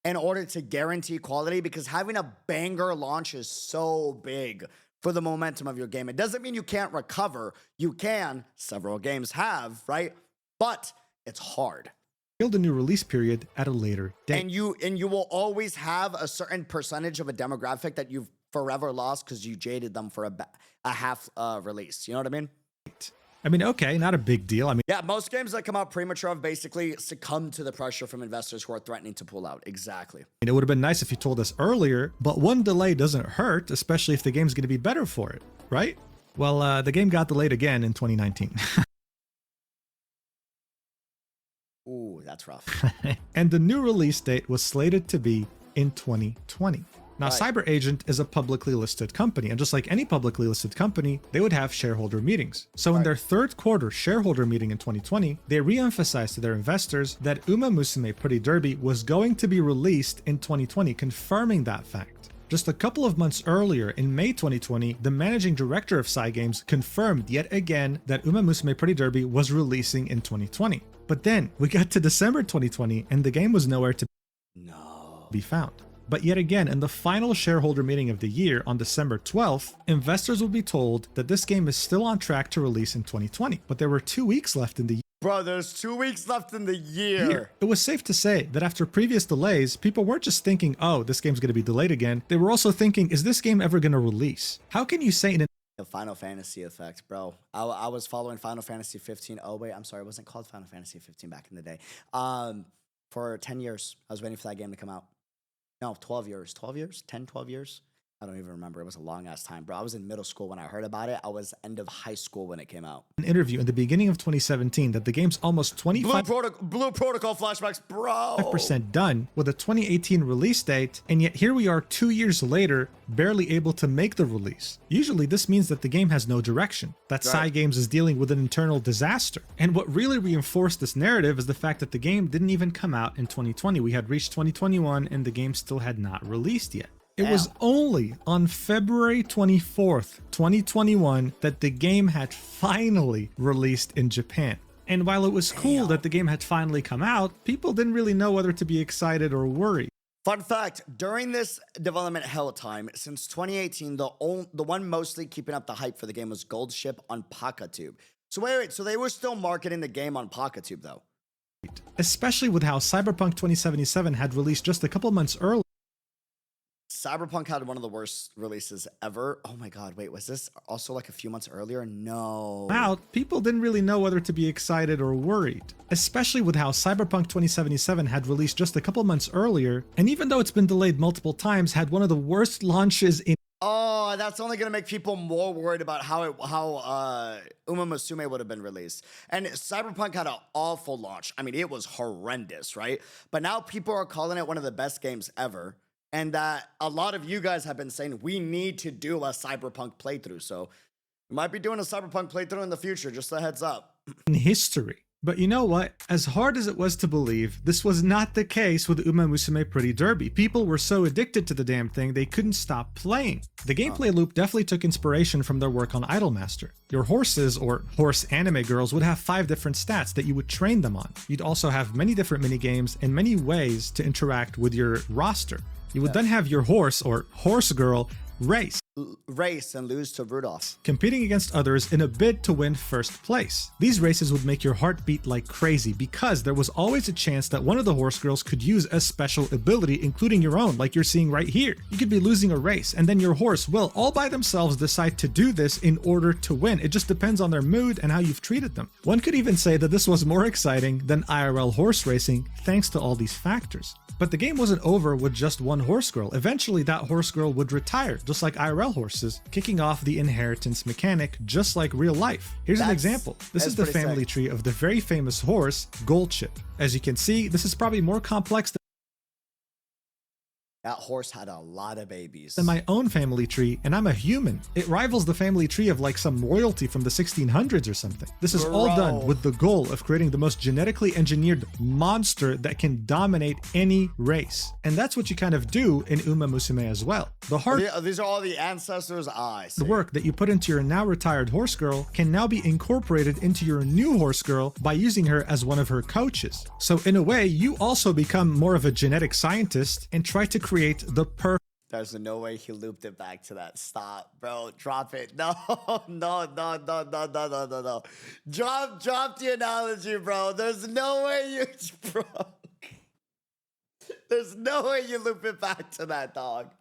in order to guarantee quality, because having a banger launch is so big for the momentum of your game. It doesn't mean you can't recover. You can. Several games have, right? But it's hard. Build a new release period at a later date. And you will always have a certain percentage of a demographic that you've forever lost because you jaded them for a half release. You know what I mean? I mean, okay, not a big deal. I mean, yeah, most games that come out premature have basically succumbed to the pressure from investors who are threatening to pull out. Exactly. It would have been nice if you told us earlier, but one delay doesn't hurt, especially if the game's going to be better for it, right? Well, the game got delayed again in 2019. Ooh, that's rough. And the new release date was slated to be in 2020. Now, right. Cyber Agent is a publicly listed company, and just like any publicly listed company, they would have shareholder meetings. So in their third quarter shareholder meeting in 2020, they re-emphasized to their investors that Umamusume Pretty Derby was going to be released in 2020, confirming that fact. Just a couple of months earlier, in May 2020, the managing director of Cygames confirmed yet again that Umamusume Pretty Derby was releasing in 2020. But then we got to December 2020 and the game was nowhere to be found. But yet again, in the final shareholder meeting of the year on December 12th, investors will be told that this game is still on track to release in 2020. But there were 2 weeks left in the year. Bro, there's 2 weeks left in the year. It was safe to say that after previous delays, people weren't just thinking, oh, this game's going to be delayed again. They were also thinking, is this game ever going to release? How can you say the Final Fantasy effect, bro. I was following Final Fantasy 15. Oh, wait, I'm sorry. It wasn't called Final Fantasy 15 back in the day. For 10 years, I was waiting for that game to come out. No, 12 years. 12 years? 10, 12 years? I don't even remember. It was a long-ass time, bro. I was in middle school when I heard about it. I was end of high school when it came out. An interview in the beginning of 2017 that the game's almost 25% Blue Protocol flashbacks, bro. done with a 2018 release date, and yet here we are 2 years later, barely able to make the release. Usually this means that the game has no direction, that Cygames is dealing with an internal disaster. And what really reinforced this narrative is the fact that the game didn't even come out in 2020. We had reached 2021 and the game still had not released yet. It was only on February 24th, 2021 that the game had finally released in Japan. And while it was cool that the game had finally come out, people didn't really know whether to be excited or worried. Fun fact, during this development hell time, since 2018, the one mostly keeping up the hype for the game was Gold Ship on PakaTube. So wait, so they were still marketing the game on PakaTube though? Especially with how Cyberpunk 2077 had released just a couple months earlier. Cyberpunk had one of the worst releases ever. Oh my god, wait, was this also like a few months earlier? No. Out, people didn't really know whether to be excited or worried. Especially with how Cyberpunk 2077 had released just a couple months earlier, and even though it's been delayed multiple times, had one of the worst launches in... Oh, that's only gonna make people more worried about how Umamusume would have been released. And Cyberpunk had an awful launch. I mean, it was horrendous, right? But now people are calling it one of the best games ever. And that a lot of you guys have been saying we need to do a Cyberpunk playthrough. So we might be doing a Cyberpunk playthrough in the future, just a heads up. In history. But you know what? As hard as it was to believe, this was not the case with Umamusume Pretty Derby. People were so addicted to the damn thing, they couldn't stop playing. The gameplay loop definitely took inspiration from their work on Idolmaster. Your horses, or horse anime girls, would have 5 different stats that you would train them on. You'd also have many different minigames and many ways to interact with your roster. You would then have your horse, or horse girl, race. race and lose to Rudolph. Competing against others in a bid to win first place. These races would make your heart beat like crazy because there was always a chance that one of the horse girls could use a special ability, including your own, like you're seeing right here. You could be losing a race and then your horse will all by themselves decide to do this in order to win. It just depends on their mood and how you've treated them. One could even say that this was more exciting than IRL horse racing thanks to all these factors. But the game wasn't over with just one horse girl. Eventually that horse girl would retire, just like IRL horses, kicking off the inheritance mechanic just like real life. Here's an example. This is the family tree of the very famous horse, Goldship. As you can see, this is probably more complex That horse had a lot of babies. than my own family tree, and I'm a human. It rivals the family tree of like some royalty from the 1600s or something. This is all done with the goal of creating the most genetically engineered monster that can dominate any race. And that's what you kind of do in Umamusume as well. The hard These are all the ancestors' eyes. The work that you put into your now retired horse girl can now be incorporated into your new horse girl by using her as one of her coaches. So in a way, you also become more of a genetic scientist and try to create the perfect. There's no way he looped it back to that. Stop, bro. Drop it. No, no, no, no, no, no, no, no, no. Drop the analogy, bro. There's no way you, bro. There's no way you loop it back to that, dog.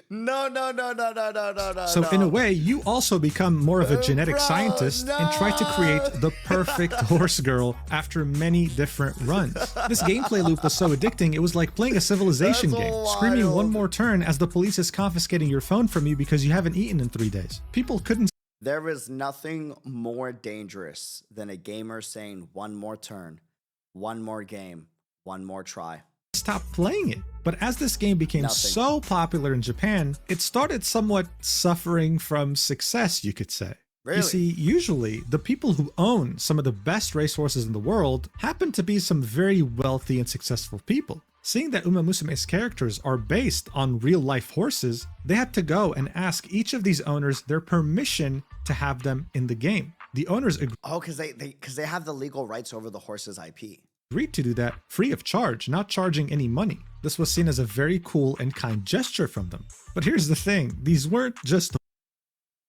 No, no, no, no, no, no, no, no. So in a way, you also become more of a genetic scientist and try to create the perfect horse girl after many different runs. This gameplay loop was so addicting, it was like playing a Civilization game, screaming one more turn as the police is confiscating your phone from you because you haven't eaten in 3 days. People couldn't. There is nothing more dangerous than a gamer saying one more turn, one more game, one more try. Stop playing it. But as this game became so popular in Japan, it started somewhat suffering from success, you could say. Really? You see, usually the people who own some of the best racehorses in the world happen to be some very wealthy and successful people. Seeing that Umamusume's characters are based on real-life horses, they had to go and ask each of these owners their permission to have them in the game. The owners agreed. Oh, because they have the legal rights over the horse's IP. Agreed to do that free of charge, not charging any money. This was seen as a very cool and kind gesture from them. But here's the thing, these weren't just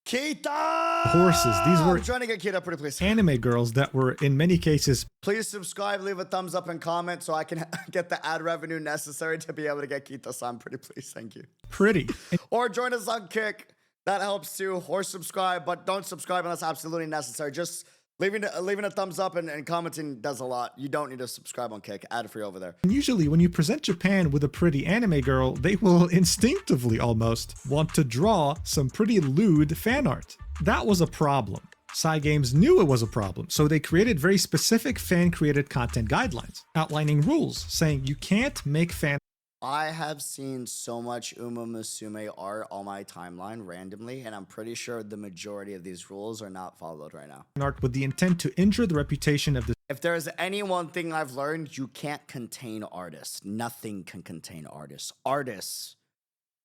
Kita! horses, these were I'm trying to get Kita pretty please. anime girls that were in many cases Please subscribe, leave a thumbs up and comment so I can get the ad revenue necessary to be able to get Kita-san pretty please. Thank you. pretty. Or join us on Kick. That helps too. Or subscribe, but don't subscribe unless absolutely necessary. Just leaving a thumbs up and commenting does a lot. You don't need to subscribe on Kick. Ad free over there. And usually when you present Japan with a pretty anime girl, they will instinctively almost want to draw some pretty lewd fan art. That was a problem. Cygames knew it was a problem, so they created very specific fan-created content guidelines, outlining rules, saying you can't make fan I have seen so much Umamusume art on my timeline randomly, and I'm pretty sure the majority of these rules are not followed right now. art with the intent to injure the reputation of the If there's any one thing I've learned, you can't contain artists. Nothing can contain artists. Artists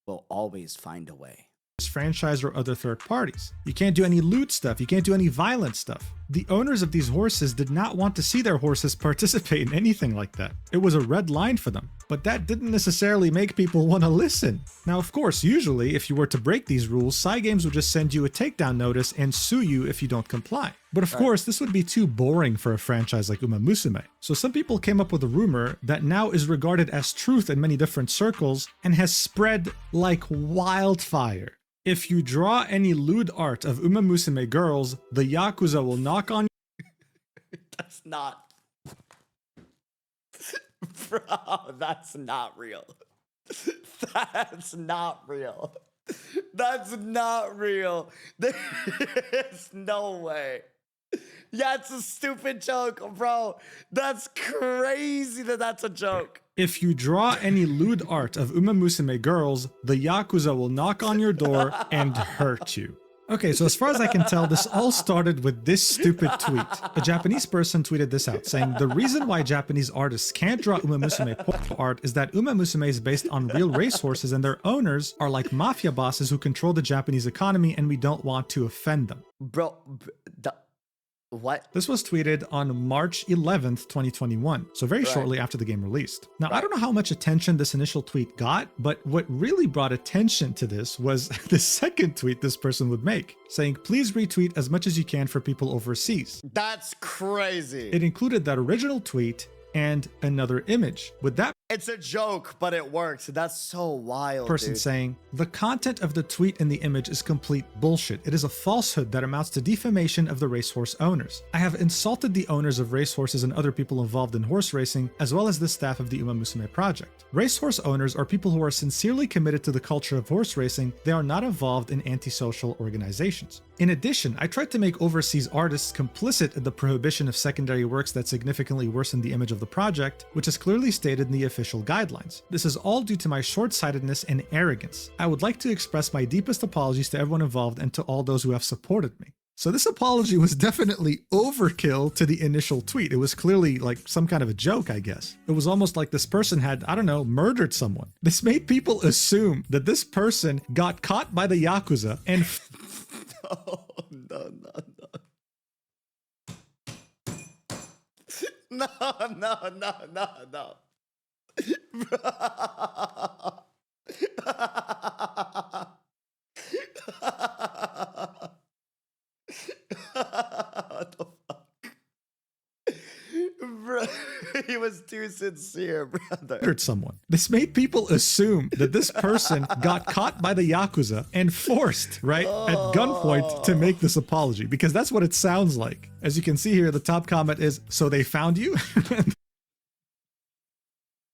will always find a way. franchise or other third parties. You can't do any lewd stuff, you can't do any violent stuff. The owners of these horses did not want to see their horses participate in anything like that. It was a red line for them, but that didn't necessarily make people want to listen. Now, of course, usually if you were to break these rules, Cygames would just send you a takedown notice and sue you if you don't comply. But of course, this would be too boring for a franchise like Umamusume. So some people came up with a rumor that now is regarded as truth in many different circles and has spread like wildfire. If you draw any lewd art of Umamusume girls, the Yakuza will knock on That's not... Bro, that's not real. That's not real. That's not real. There's no way. Yeah, it's a stupid joke, bro. That's crazy that that's a joke. If you draw any lewd art of Umamusume girls, the Yakuza will knock on your door and hurt you. Okay, so as far as I can tell, this all started with this stupid tweet. A Japanese person tweeted this out, saying, the reason why Japanese artists can't draw Umamusume art is that Umamusume is based on real racehorses and their owners are like mafia bosses who control the Japanese economy and we don't want to offend them. Bro, What? This was tweeted on March 11th, 2021, so very Right. shortly after the game released. Now, I Right. don't know how much attention this initial tweet got, but what really brought attention to this was the second tweet this person would make, saying, please retweet as much as you can for people overseas. That's crazy. It included that original tweet and another image, with that It's a joke, but it works. That's so wild, person dude. saying, the content of the tweet and the image is complete bullshit. It is a falsehood that amounts to defamation of the racehorse owners. I have insulted the owners of racehorses and other people involved in horse racing, as well as the staff of the Umamusume project. Racehorse owners are people who are sincerely committed to the culture of horse racing. They are not involved in antisocial organizations. In addition, I tried to make overseas artists complicit in the prohibition of secondary works that significantly worsen the image of the project, which is clearly stated in the official guidelines. This is all due to my short-sightedness and arrogance. I would like to express my deepest apologies to everyone involved and to all those who have supported me. So this apology was definitely overkill to the initial tweet. It was clearly like some kind of a joke, I guess. It was almost like this person had, I don't know, murdered someone. This made people assume that this person got caught by the Yakuza and No. No. What the fuck? Bro, he was too sincere, brother. murdered someone. This made people assume that this person got caught by the Yakuza and forced, right, at gunpoint to make this apology, because that's what it sounds like. As you can see here, the top comment is, so they found you?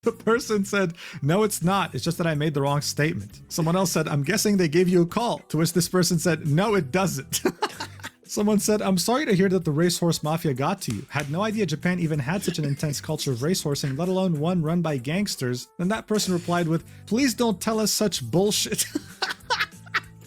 The person said, no, it's not. It's just that I made the wrong statement. Someone else said, I'm guessing they gave you a call. To which this person said, no, it doesn't. Someone said, I'm sorry to hear that the racehorse mafia got to you. Had no idea Japan even had such an intense culture of racehorsing, let alone one run by gangsters. Then that person replied with, please don't tell us such bullshit.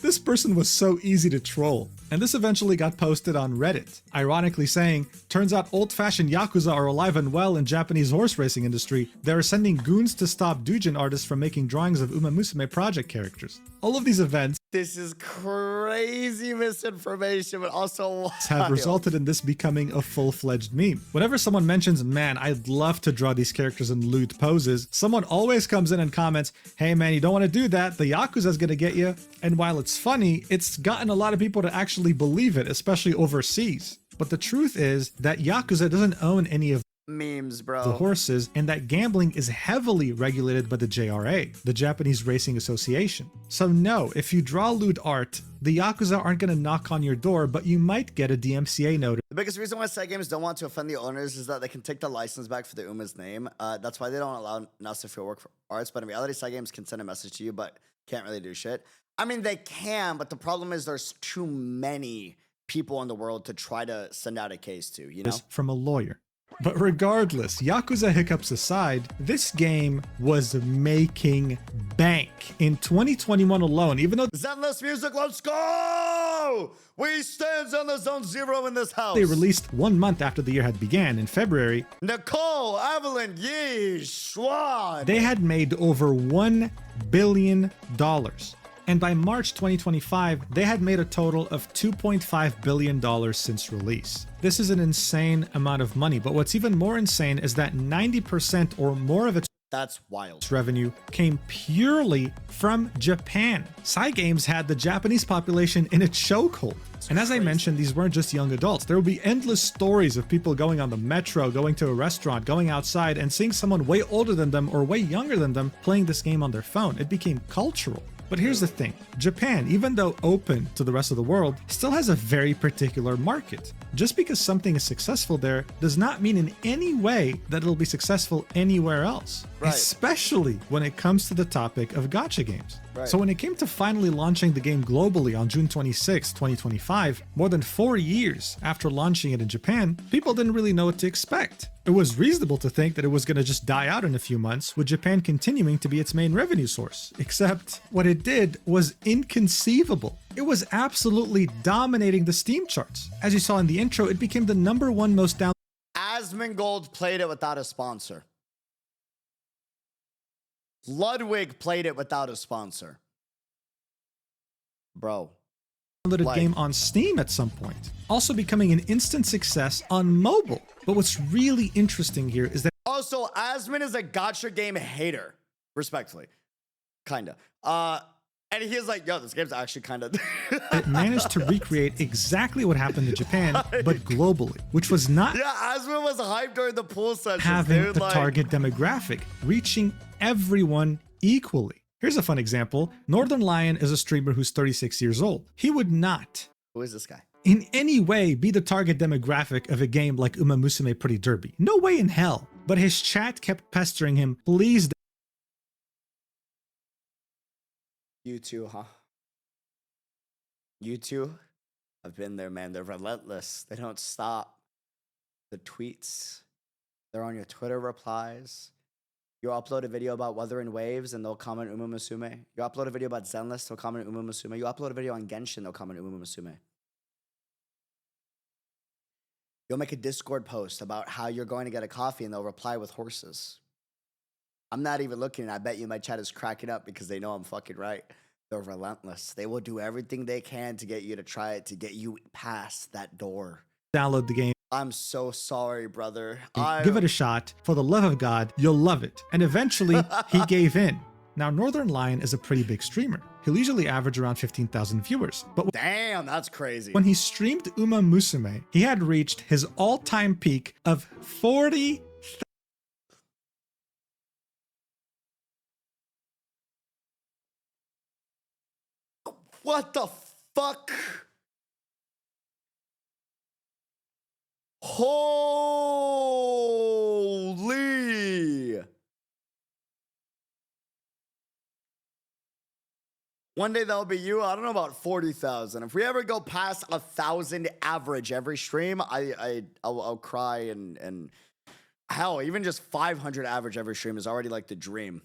This person was so easy to troll. And this eventually got posted on Reddit, ironically saying, turns out old-fashioned Yakuza are alive and well in Japanese horse racing industry. They are sending goons to stop doujin artists from making drawings of Umamusume project characters. All of these events This is crazy misinformation, but also have wild. resulted in this becoming a full-fledged meme. Whenever someone mentions, man, I'd love to draw these characters in lewd poses, someone always comes in and comments, hey man, you don't want to do that, the Yakuza's gonna get you. And while it's funny, it's gotten a lot of people to actually believe it, especially overseas. But the truth is that Yakuza doesn't own any of Memes, bro. the horses, and that gambling is heavily regulated by the JRA, the Japanese Racing Association. So no, if you draw lewd art, the Yakuza aren't going to knock on your door, but you might get a DMCA notice. The biggest reason why side games don't want to offend the owners is that they can take the license back for the Uma's name. That's why they don't allow us if you work for arts. But in reality, side games can send a message to you, but can't really do shit. I mean, they can, but the problem is there's too many people in the world to try to send out a case to, you know? From a lawyer. But regardless, Yakuza hiccups aside, this game was making bank. In 2021 alone, even though Zenless music, let's go! We stand on the zone zero in this house. they released 1 month after the year had began in February, Nicole, Evelyn, Yee, Schwan. they had made over $1 billion. And by March 2025, they had made a total of $2.5 billion since release. This is an insane amount of money, but what's even more insane is that 90% or more of its That's wild. revenue came purely from Japan. Cygames had the Japanese population in its chokehold. And as I mentioned, these weren't just young adults. There would be endless stories of people going on the metro, going to a restaurant, going outside, and seeing someone way older than them or way younger than them playing this game on their phone. It became cultural. But here's the thing, Japan, even though open to the rest of the world, still has a very particular market. Just because something is successful there does not mean in any way that it'll be successful anywhere else, Right. especially when it comes to the topic of gacha games. Right. So when it came to finally launching the game globally on June 26, 2025, more than 4 years after launching it in Japan, people didn't really know what to expect. It was reasonable to think that it was going to just die out in a few months, with Japan continuing to be its main revenue source. Except what it did was inconceivable. It was absolutely dominating the Steam charts. As you saw in the intro, it became the #1 most downloaded Asmongold played it without a sponsor. Ludwig played it without a sponsor. Bro. Like- game on Steam at some point. also becoming an instant success on mobile. But what's really interesting here is that Also, Asmon is a gacha game hater, respectfully. Kinda. And he's like, yo, this game's actually kind of... it managed to recreate exactly what happened in Japan, but globally, which was not Yeah, Asmon was hyped during the pool sessions, having dude. the Like, target demographic, reaching everyone equally. Here's a fun example. Northern Lion is a streamer who's 36 years old. He would not, who is this guy? in any way, be the target demographic of a game like Umamusume Pretty Derby. No way in hell. But his chat kept pestering him, please. You too, huh? You too? I've been there, man. They're relentless. They don't stop. The tweets, they're on your Twitter replies. You upload a video about Wuthering Waves and they'll comment Umamusume. You upload a video about Zenless, they'll comment Umamusume. You upload a video on Genshin, they'll comment Umamusume. You'll make a Discord post about how you're going to get a coffee and they'll reply with horses. I'm not even looking, and I bet you my chat is cracking up because they know I'm fucking right. They're relentless. They will do everything they can to get you to try it, to get you past that door. Download the game. I'm so sorry, brother. Give it a shot. For the love of God, you'll love it. And eventually, he gave in. Now, Northern Lion is a pretty big streamer. He'll usually average around 15,000 viewers. But Damn, that's crazy. when he streamed Umamusume, he had reached his all-time peak of 40. What the fuck? Holy. One day that'll be you. I don't know about 40,000. If we ever go past 1,000 average every stream, I'll cry and hell, even just 500 average every stream is already like the dream.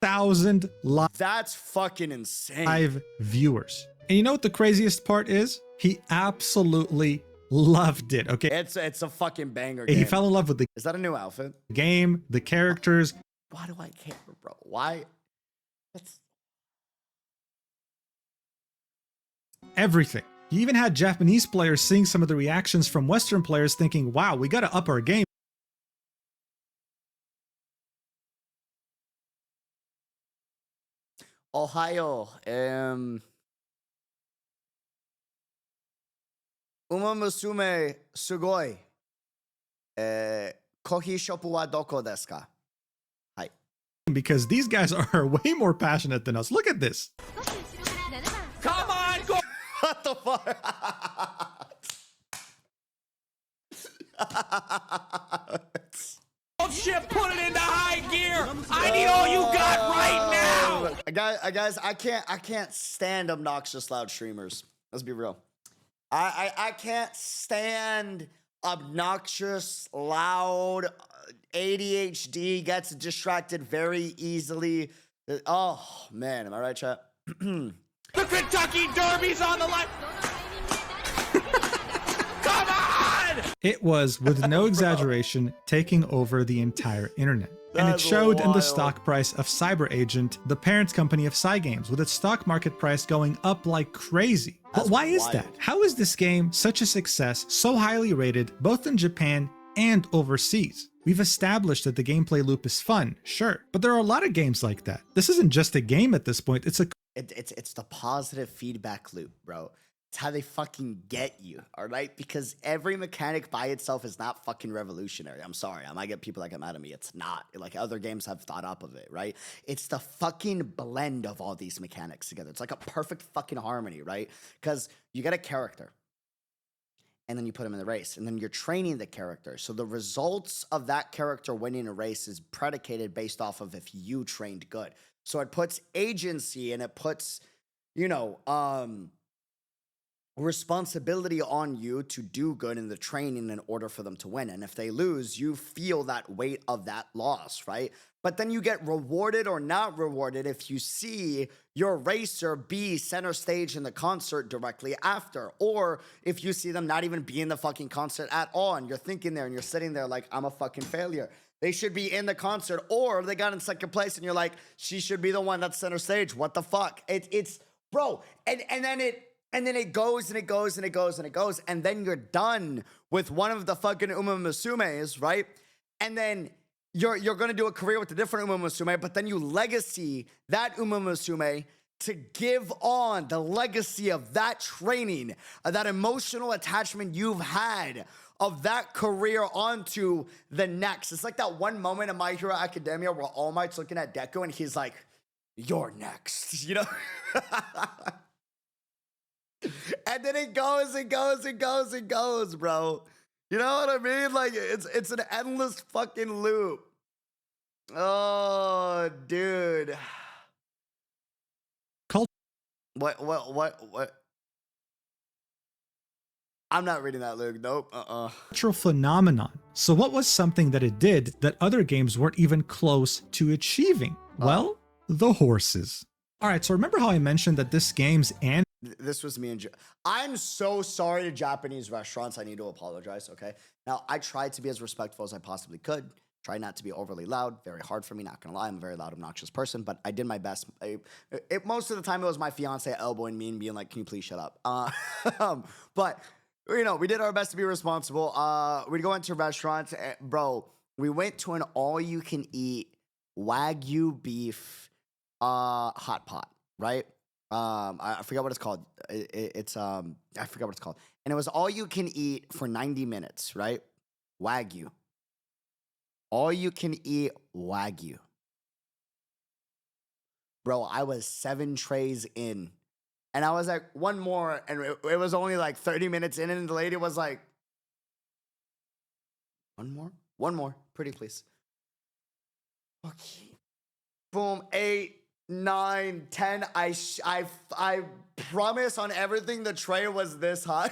1,000 That's fucking insane. live viewers. And you know what the craziest part is? He absolutely loved it, okay? It's a fucking banger He game. fell in love with the Is that a new outfit? game, the characters, Why do I care, bro? Why? That's everything. He even had Japanese players seeing some of the reactions from Western players thinking, wow, we gotta up our game. Ohio. Umamusume sugoi. Kohi shoppu wa doko desu ka? Hai. Because these guys are way more passionate than us. Look at this. Come on, go! What the fuck? Oh shit, put it into high gear! I need all you got right now! Guys, I can't stand obnoxious loud streamers. Let's be real. I can't stand obnoxious, loud, ADHD, gets distracted very easily. Oh man, am I right, chat? The Kentucky Derby's on the line! Come on! It was, with no exaggeration, taking over the entire internet. And it That's showed in the wild. stock price of Cyber Agent, the parent company of Cygames, with its stock market price going up like crazy. But That's why is wild. that? How is this game such a success, so highly rated, both in Japan and overseas? We've established that the gameplay loop is fun, sure, but there are a lot of games like that. This isn't just a game at this point, it's a It's the positive feedback loop, bro. It's how they fucking get you, all right? Because every mechanic by itself is not fucking revolutionary. I'm sorry. I might get people that get mad at me. It's not. Like, other games have thought up of it, right? It's the fucking blend of all these mechanics together. It's like a perfect fucking harmony, right? Because you get a character, and then you put him in the race, and then you're training the character. So the results of that character winning a race is predicated based off of if you trained good. So it puts agency and it puts, you know, responsibility on you to do good in the training in order for them to win. And if they lose, you feel that weight of that loss, right? But then you get rewarded or not rewarded if you see your racer be center stage in the concert directly after, or if you see them not even be in the fucking concert at all, and you're thinking there and you're sitting there like, I'm a fucking failure. They should be in the concert, or they got in second place and you're like, she should be the one that's center stage. What the fuck? It's bro. And then And then it goes and it goes and it goes and it goes. And then you're done with one of the fucking Umamusumes, right? And then you're going to do a career with a different Umamusume, but then you legacy that Umamusume to give on the legacy of that training, that emotional attachment you've had of that career onto the next. It's like that one moment in My Hero Academia where All Might's looking at Deku and he's like, "You're next," you know? And then it goes and goes and goes and goes, bro. You know what I mean? Like, it's an endless fucking loop. Oh, dude. What? I'm not reading that, Luke. Nope. Cultural phenomenon. So what was something that it did that other games weren't even close to achieving? Well, the horses. All right, so remember how I mentioned that this game's This was me and I'm so sorry to Japanese restaurants. I need to apologize, okay? Now, I tried to be as respectful as I possibly could. Try not to be overly loud. Very hard for me, not gonna lie. I'm a very loud, obnoxious person, but I did my best. Most of the time, it was my fiance elbowing me and being like, "Can you please shut up?" But, you know, we did our best to be responsible. We'd go into restaurants. Bro, we went to an all-you-can-eat Wagyu beef hot pot, right? I forgot what it's called. I forgot what it's called. And it was all you can eat for 90 minutes, right? Wagyu. All you can eat Wagyu. Bro, I was 7 trays in. And I was like, one more. And it was only like 30 minutes in. And the lady was like, one more? One more. Pretty please. Okay. Boom. 8, 9, 10. I promise on everything the tray was this hot.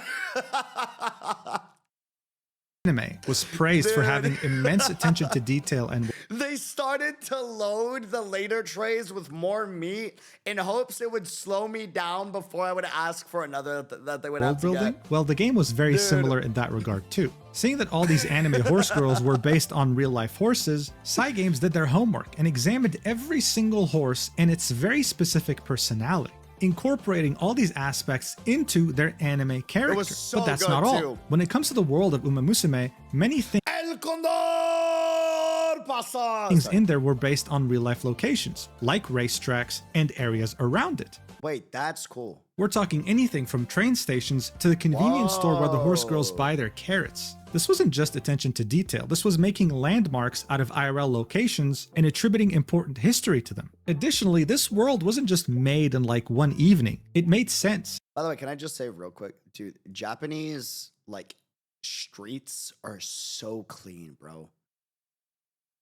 anime was praised for having immense attention to detail and They started to load the later trays with more meat in hopes it would slow me down before I would ask for another that they would world have to building. get. Well, the game was very similar in that regard too. Seeing that all these anime horse girls were based on real-life horses, Cygames did their homework and examined every single horse and its very specific personality, incorporating all these aspects into their anime character. so but that's good, not all. too. When it comes to the world of Umamusume, many El Condor pasa. things in there were based on real-life locations, like racetracks and areas around it. Wait, that's cool. We're talking anything from train stations to the convenience store where the horse girls buy their carrots. This wasn't just attention to detail, this was making landmarks out of IRL locations and attributing important history to them. Additionally, this world wasn't just made in like one evening, it made sense. By the way, can I just say real quick, dude, Japanese like streets are so clean, bro.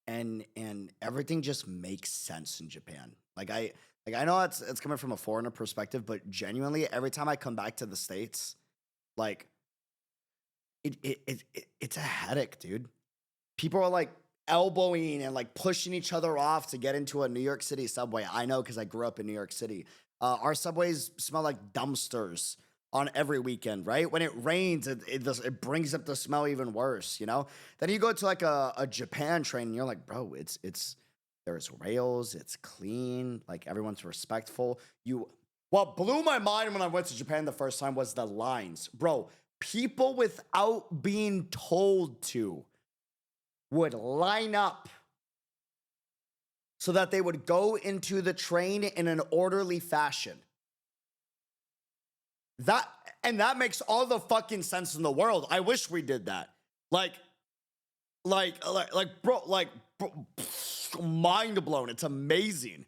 And everything just makes sense in Japan. I know it's coming from a foreigner perspective, but genuinely every time I come back to the States, like it's a headache, dude. People are like elbowing and like pushing each other off to get into a New York City subway. I know because I grew up in New York City. Our subways smell like dumpsters on every weekend, right? When it rains, it brings up the smell even worse, you know? Then you go to like a Japan train and you're like, bro, it's there's rails, it's clean, like everyone's respectful. What blew my mind when I went to Japan the first time was the lines. Bro, people without being told to would line up so that they would go into the train in an orderly fashion. That makes all the fucking sense in the world. I wish we did that. Bro, mind blown. It's amazing.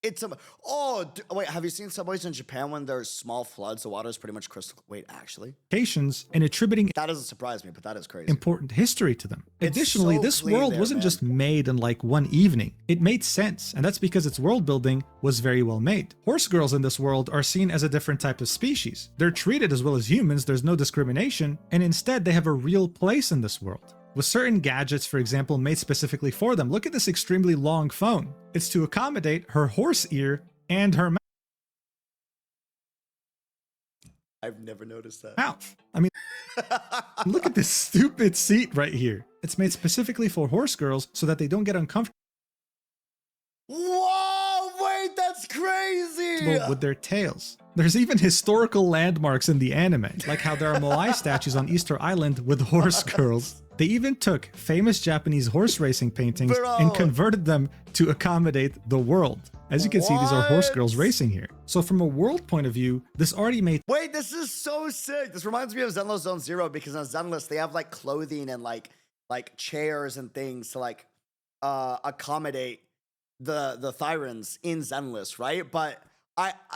Wait, have you seen subways in Japan when there's small floods? The water is pretty much crystal. Wait, actually, Locations and attributing that doesn't surprise me, but that is crazy. important history to them. It's Additionally, so this clean world there, wasn't man. just made in like one evening. It made sense, and that's because its world building was very well made. Horse girls in this world are seen as a different type of species. They're treated as well as humans, there's no discrimination, and instead they have a real place in this world. With certain gadgets, for example, made specifically for them. Look at this extremely long phone. It's to accommodate her horse ear and her I've never noticed that. mouth. I mean, look at this stupid seat right here. It's made specifically for horse girls so that they don't get uncomfortable Whoa, wait, that's crazy. with their tails. There's even historical landmarks in the anime, like how there are Moai statues on Easter Island with horse girls. They even took famous Japanese horse racing paintings and converted them to accommodate the world. As you can see, these are horse girls racing here. So from a world point of view, this already made— Wait, this is so sick. This reminds me of Zenless Zone Zero, because on Zenless, they have like clothing and like chairs and things to like accommodate the Thyrans in Zenless, right? But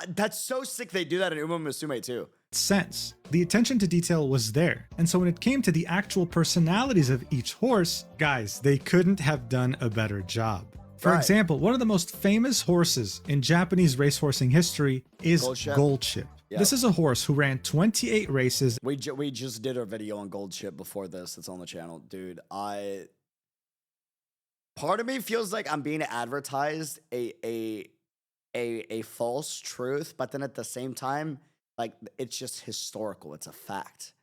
that's so sick they do that in Umamusume too. sense. The attention to detail was there, and so when it came to the actual personalities of each horse, guys, they couldn't have done a better job. For example, one of the most famous horses in Japanese racehorsing history is Goldship. Yep. This is a horse who ran 28 races. We just did a video on Goldship before this. It's on the channel. Dude, part of me feels like I'm being advertised a false truth, but then at the same time, like, it's just historical. It's a fact.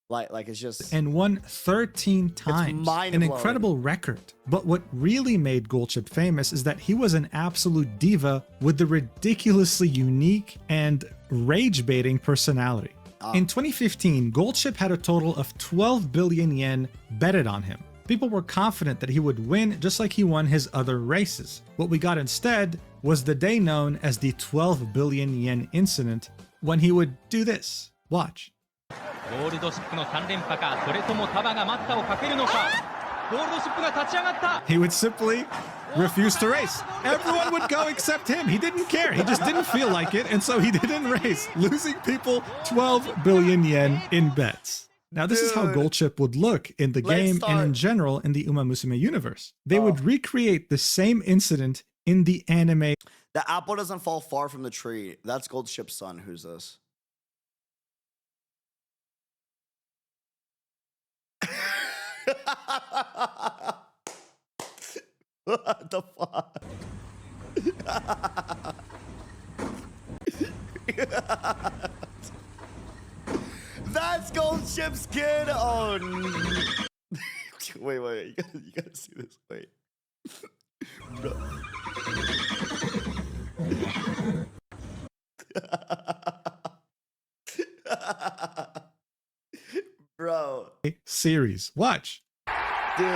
Like it's just— And won 13 times. An incredible record. But what really made Goldship famous is that he was an absolute diva with the ridiculously unique and rage-baiting personality. In 2015, Goldship had a total of 12 billion yen betted on him. People were confident that he would win just like he won his other races. What we got instead was the day known as the 12 billion yen incident, when he would do this. Watch. He would simply refuse to race. Everyone would go except him. He didn't care. He just didn't feel like it, and so he didn't race, losing people 12 billion yen in bets. Now, this is how Goldship would look in the game and in general in the Umamusume universe. They would recreate the same incident in the anime. The apple doesn't fall far from the tree. That's Goldship's son. Who's this? What the fuck? That's Goldship's kid. Oh, wait. You gotta see this. Wait. Bro. Series. Watch. Dude.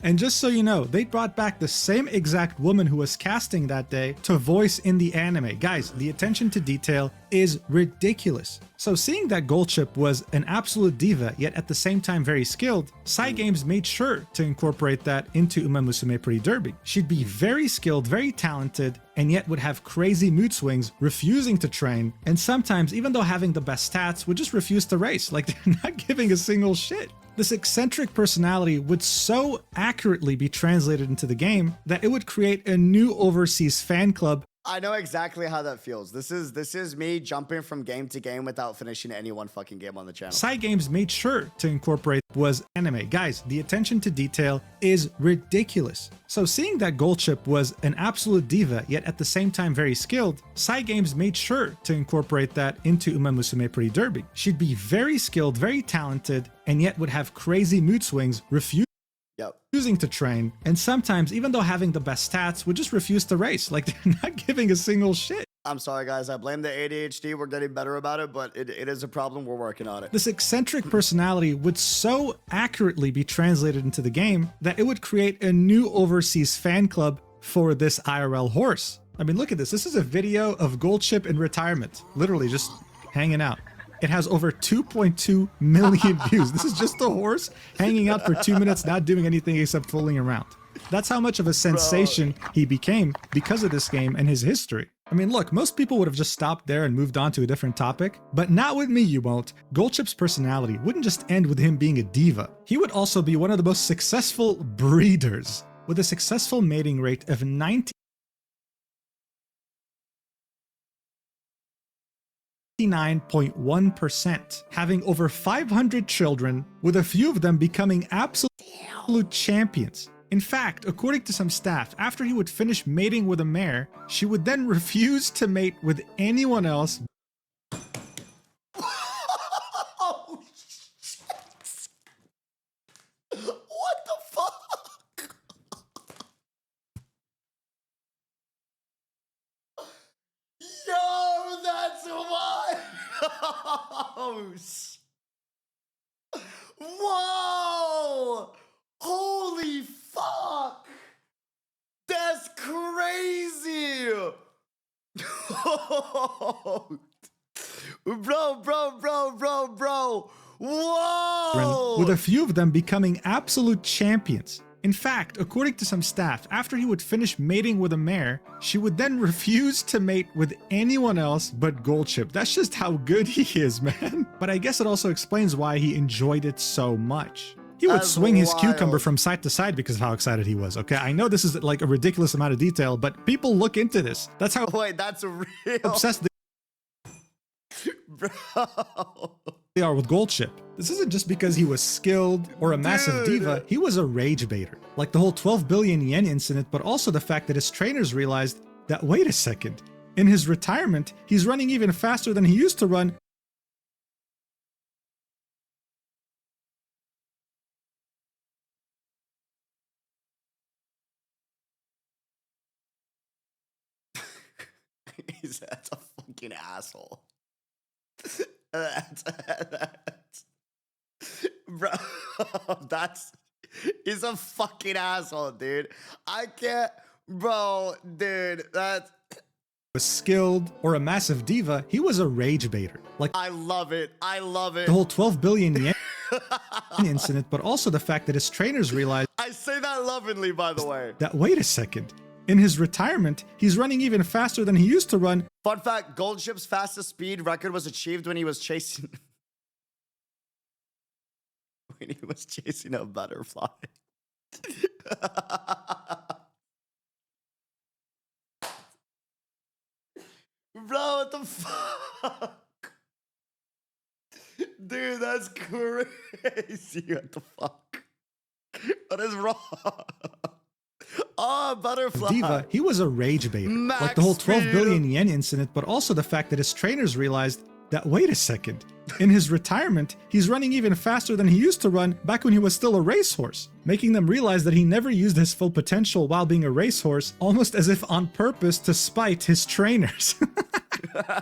And just so you know, they brought back the same exact woman who was casting that day to voice in the anime. Guys, the attention to detail is ridiculous. So seeing that Goldship was an absolute diva, yet at the same time very skilled, Cygames made sure to incorporate that into Umamusume Pretty Derby. She'd be very skilled, very talented, and yet would have crazy mood swings, refusing to train, and sometimes, even though having the best stats, would just refuse to race, like they're not giving a single shit. This eccentric personality would so accurately be translated into the game that it would create a new overseas fan club. I know exactly how that feels. This is me jumping from game to game without finishing any one fucking game on the channel. Cygames made sure to incorporate was anime. Guys, the attention to detail is ridiculous. So seeing that Goldship was an absolute diva, yet at the same time very skilled, Cygames made sure to incorporate that into Umamusume Pretty Derby. She'd be very skilled, very talented, and yet would have crazy mood swings, refusing to train, and sometimes, even though having the best stats, would just refuse to race, like they're not giving a single shit. I'm sorry, guys. I blame the ADHD. We're getting better about it, but it is a problem. We're working on it. This eccentric personality would so accurately be translated into the game that it would create a new overseas fan club for this IRL horse. I mean, look at this. This is a video of Goldship in retirement, literally just hanging out. It has over 2.2 million views. This is just a horse hanging out for 2 minutes, not doing anything except fooling around. That's how much of a sensation he became because of this game and his history. I mean, look, most people would have just stopped there and moved on to a different topic, but not with me, you won't. Goldship's personality wouldn't just end with him being a diva. He would also be one of the most successful breeders, with a successful mating rate of 99.1%, having over 500 children, with a few of them becoming absolute champions. In fact, according to some staff, after he would finish mating with a mare, she would then refuse to mate with anyone else. Oh, shit. What the fuck? Yo, that's what? Oh, whoa! Holy fuck! That's crazy! Bro. Whoa! With a few of them becoming absolute champions. In fact, according to some staff, after he would finish mating with a mare, she would then refuse to mate with anyone else but Goldship. That's just how good he is, man. But I guess it also explains why he enjoyed it so much. He would That's swing his wild. cucumber from side to side because of how excited he was, okay? I know this is like a ridiculous amount of detail, but people look into this. That's how Wait, that's real. obsessed Bro. they are with Goldship. This isn't just because he was skilled or a massive Dude. diva, he was a rage baiter. Like the whole 12 billion yen incident, but also the fact that his trainers realized that, wait a second, in his retirement, he's running even faster than he used to run. That's a fucking asshole. Bro, he's a fucking asshole, dude. I can't, bro, dude, that's, Was skilled or a massive diva, he was a rage baiter. Like I love it. the whole 12 billion yen incident, but also the fact that his trainers realized I say that lovingly, by the way. that, wait a second, in his retirement, he's running even faster than he used to run. Fun fact, Goldship's fastest speed record was achieved when he was chasing a butterfly. Bro, what the fuck? Dude, that's crazy. What the fuck? What is wrong? Oh, butterfly. Diva, he was a rage baiter. Max Like the whole 12 speed. billion yen incident, but also the fact that his trainers realized that, wait a second, in his retirement, he's running even faster than he used to run back when he was still a racehorse, making them realize that he never used his full potential while being a racehorse, almost as if on purpose to spite his trainers.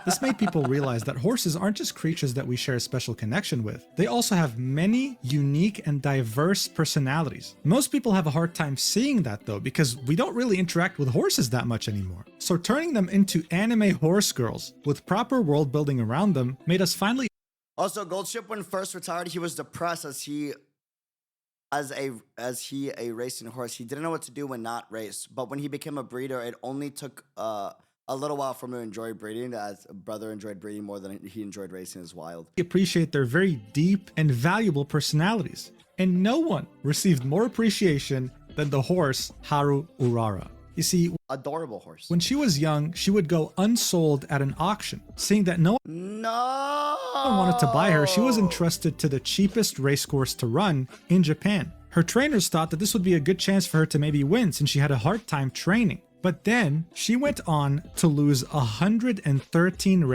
This made people realize that horses aren't just creatures that we share a special connection with. They also have many unique and diverse personalities. Most people have a hard time seeing that though, because we don't really interact with horses that much anymore. So turning them into anime horse girls with proper world building around them made us finally Also, Goldship, when first retired, he was depressed as a racing horse. He didn't know what to do when not race. But when he became a breeder, it only took a little while for him to enjoy breeding, as a brother enjoyed breeding more than he enjoyed racing as wild. appreciate their very deep and valuable personalities. And no one received more appreciation than the horse Haru Urara. You see, Adorable horse. when she was young, she would go unsold at an auction. Seeing that no No one wanted to buy her, she was entrusted to the cheapest racecourse to run in Japan. Her trainers thought that this would be a good chance for her to maybe win since she had a hard time training. But then she went on to lose 113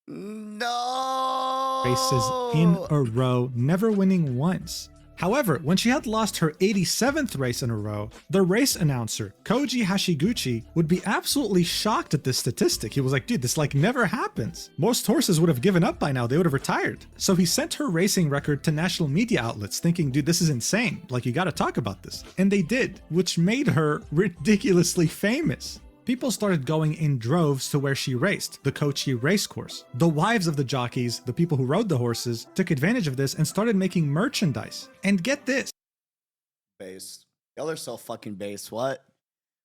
No races in a row, never winning once. However, when she had lost her 87th race in a row, the race announcer, Koji Hashiguchi, would be absolutely shocked at this statistic. He was like, dude, this like never happens. Most horses would have given up by now. They would have retired. So he sent her racing record to national media outlets thinking, dude, this is insane. Like, you gotta talk about this. And they did, which made her ridiculously famous. People started going in droves to where she raced, the Kochi racecourse. The wives of the jockeys, the people who rode the horses, took advantage of this and started making merchandise. And get this. Based. Y'all are so fucking based. What?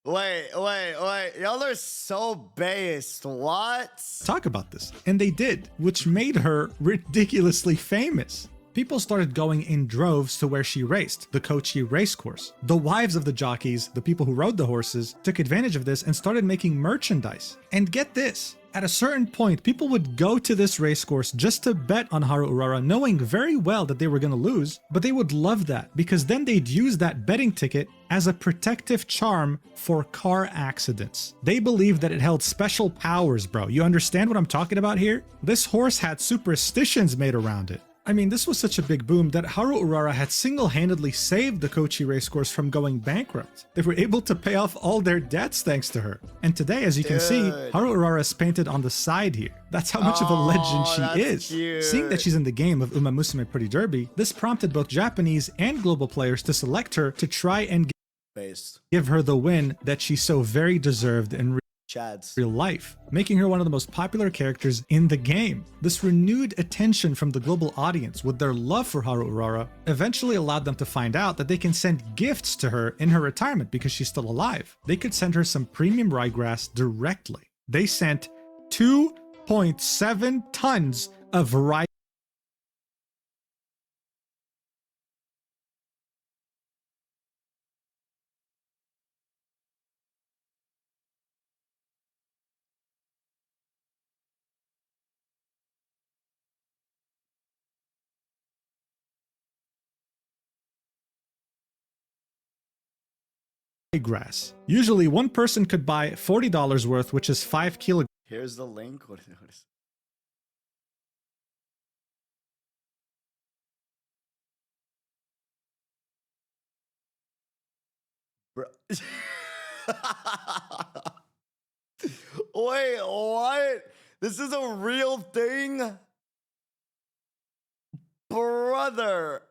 Wait. Y'all are so based. What? Talk about this. And they did, which made her ridiculously famous. People started going in droves to where she raced, the Kochi racecourse. The wives of the jockeys, the people who rode the horses, took advantage of this and started making merchandise. And get this. At a certain point, people would go to this racecourse just to bet on Haru Urara, knowing very well that they were going to lose, but they would love that because then they'd use that betting ticket as a protective charm for car accidents. They believed that it held special powers, bro. You understand what I'm talking about here? This horse had superstitions made around it. I mean, this was such a big boom that Haru Urara had single-handedly saved the Kochi racecourse from going bankrupt. They were able to pay off all their debts thanks to her. And today, as you can see, Haru Urara is painted on the side here. That's how much of a legend she is. Cute. Seeing that she's in the game of Umamusume Pretty Derby, this prompted both Japanese and global players to select her to try and give her the win that she so very deserved in real life, making her one of the most popular characters in the game. This renewed attention from the global audience with their love for Haru Urara eventually allowed them to find out that they can send gifts to her in her retirement because she's still alive. They could send her some premium ryegrass directly. They sent 2.7 tons of rye grass. Usually one person could buy $40 worth, which is 5 kilograms. Here's the link. What is Bro. Wait, what? This is a real thing? Brother.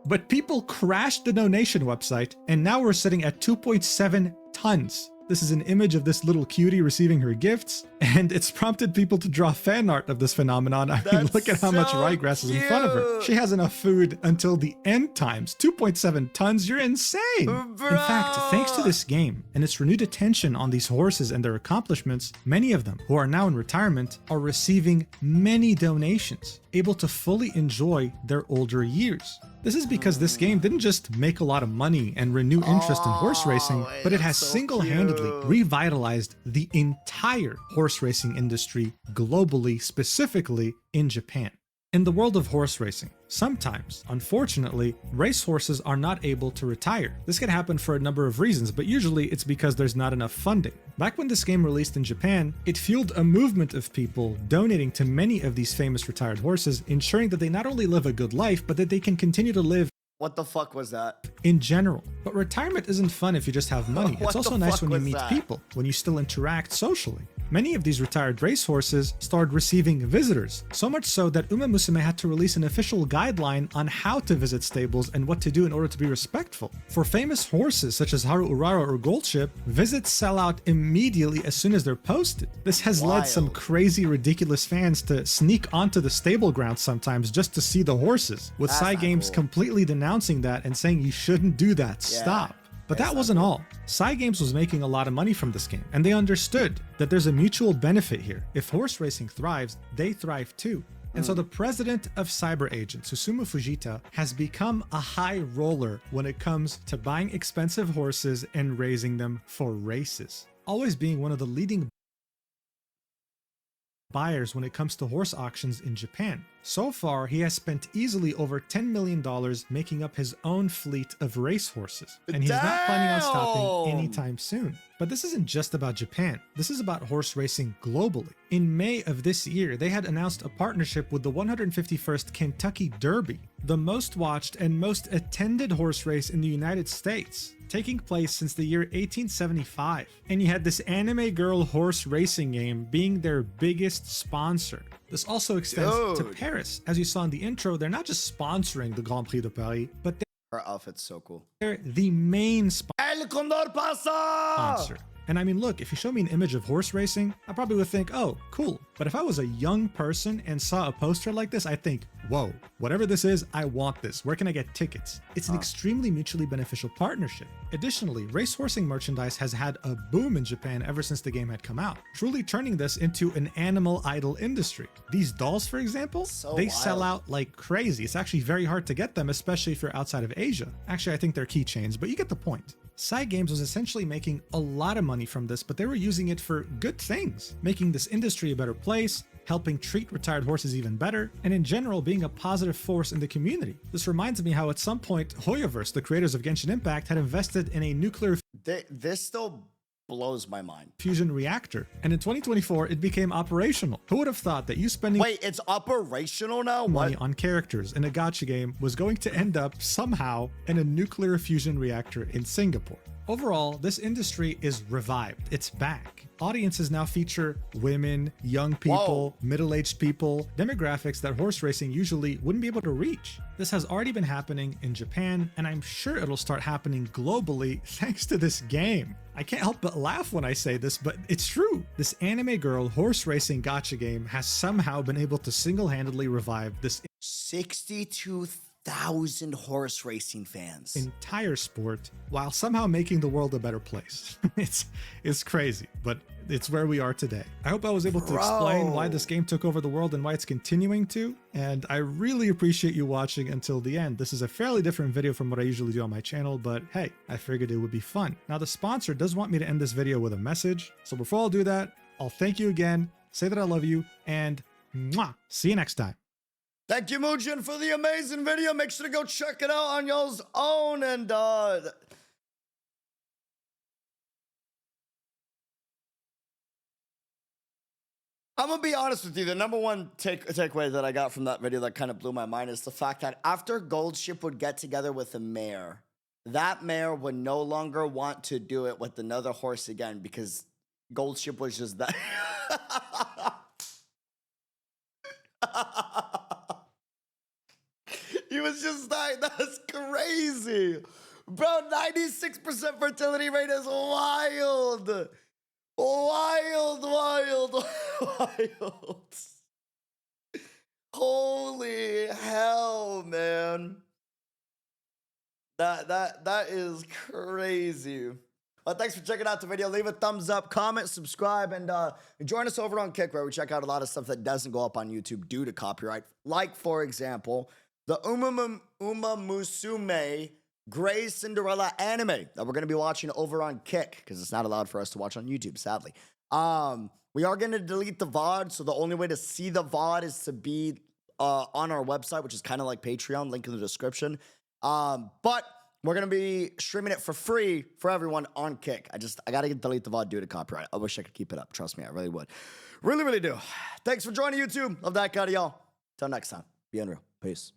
But people crashed the donation website, and now we're sitting at 2.7 tons. This is an image of this little cutie receiving her gifts, and it's prompted people to draw fan art of this phenomenon. I mean, look at how much ryegrass is in front of her. She has enough food until the end times. 2.7 tons, you're insane! In fact, thanks to this game and its renewed attention on these horses and their accomplishments, many of them, who are now in retirement, are receiving many donations, able to fully enjoy their older years. This is because this game didn't just make a lot of money and renew interest in horse racing, but it has single-handedly revitalized the entire horse racing industry globally, specifically in Japan. In the world of horse racing, sometimes, unfortunately, racehorses are not able to retire. This can happen for a number of reasons, but usually it's because there's not enough funding. Back when this game released in Japan, it fueled a movement of people donating to many of these famous retired horses, ensuring that they not only live a good life, but that they can continue to live What the fuck was that? in general. But retirement isn't fun if you just have money. It's also nice when you meet people, when you still interact socially. Many of these retired racehorses started receiving visitors, so much so that Umamusume had to release an official guideline on how to visit stables and what to do in order to be respectful. For famous horses such as Haru Urara or Goldship, visits sell out immediately as soon as they're posted. This has led some crazy, ridiculous fans to sneak onto the stable grounds sometimes just to see the horses, with Cygames completely denouncing that and saying you shouldn't do that, stop. But that wasn't all. Cygames was making a lot of money from this game, and they understood that there's a mutual benefit here. If horse racing thrives, they thrive too. And so the president of cyber agents, Susumu Fujita, has become a high roller when it comes to buying expensive horses and raising them for races, always being one of the leading buyers when it comes to horse auctions in Japan. So far, he has spent easily over $10 million making up his own fleet of racehorses, and he's not planning on stopping anytime soon. But this isn't just about Japan. This is about horse racing globally. In May of this year, they had announced a partnership with the 151st Kentucky Derby, the most watched and most attended horse race in the United States, taking place since the year 1875. And you had this anime girl horse racing game being their biggest sponsor. This also extends to Paris. As you saw in the intro, they're not just sponsoring the Grand Prix de Paris, but Her outfit's so cool. they're the main El Condor pasa! sponsor. And I mean, look, if you show me an image of horse racing, I probably would think, oh, cool. But if I was a young person and saw a poster like this, I think, whoa, whatever this is, I want this. Where can I get tickets? It's an extremely mutually beneficial partnership. Additionally, racehorsing merchandise has had a boom in Japan ever since the game had come out, truly turning this into an animal idol industry. These dolls, for example, they sell out like crazy. It's actually very hard to get them, especially if you're outside of Asia. Actually, I think they're keychains, but you get the point. Cygames was essentially making a lot of money from this, but they were using it for good things, making this industry a better place, helping treat retired horses even better, and in general being a positive force in the community. This reminds me how at some point Hoyoverse, the creators of Genshin Impact, had invested in a nuclear This still blows my mind. fusion reactor, and in 2024 it became operational. Who would have thought that you spending Wait, it's operational now? money What? on characters in a gacha game was going to end up somehow in a nuclear fusion reactor in Singapore? Overall, this industry is revived. It's back. Audiences now feature women, young people, middle-aged people, demographics that horse racing usually wouldn't be able to reach. This has already been happening in Japan, and I'm sure it'll start happening globally thanks to this game. I can't help but laugh when I say this, but it's true. This anime girl horse racing gacha game has somehow been able to single-handedly revive this 62,000 horse racing fans. entire sport while somehow making the world a better place. It's crazy, but it's where we are today. I hope I was able to explain why this game took over the world and why it's continuing to, and I really appreciate you watching until the end. This is a fairly different video from what I usually do on my channel, but hey, I figured it would be fun. Now the sponsor does want me to end this video with a message, so before I'll do that, I'll thank you again, say that I love you, and mwah, see you next time. Thank you, Mujin, for the amazing video. Make sure to go check it out on y'all's own. And I'm gonna be honest with you. The number one takeaway that I got from that video that kind of blew my mind is the fact that after Goldship would get together with a mare, that mare would no longer want to do it with another horse again because Goldship was just that. He was just like, that's crazy. Bro, 96% fertility rate is wild. Wild, wild, wild. Holy hell, man. That is crazy. Well, thanks for checking out the video. Leave a thumbs up, comment, subscribe, and join us over on Kick, where we check out a lot of stuff that doesn't go up on YouTube due to copyright. Like, for example, the Umamusume Gray Cinderella anime that we're going to be watching over on Kick, because it's not allowed for us to watch on YouTube, sadly. We are going to delete the VOD, so the only way to see the VOD is to be on our website, which is kind of like Patreon, link in the description. But we're going to be streaming it for free for everyone on Kick. I got to delete the VOD due to copyright. I wish I could keep it up. Trust me, I really would. Really, really do. Thanks for joining YouTube. Love that kind of y'all. Till next time. Be unreal. Peace.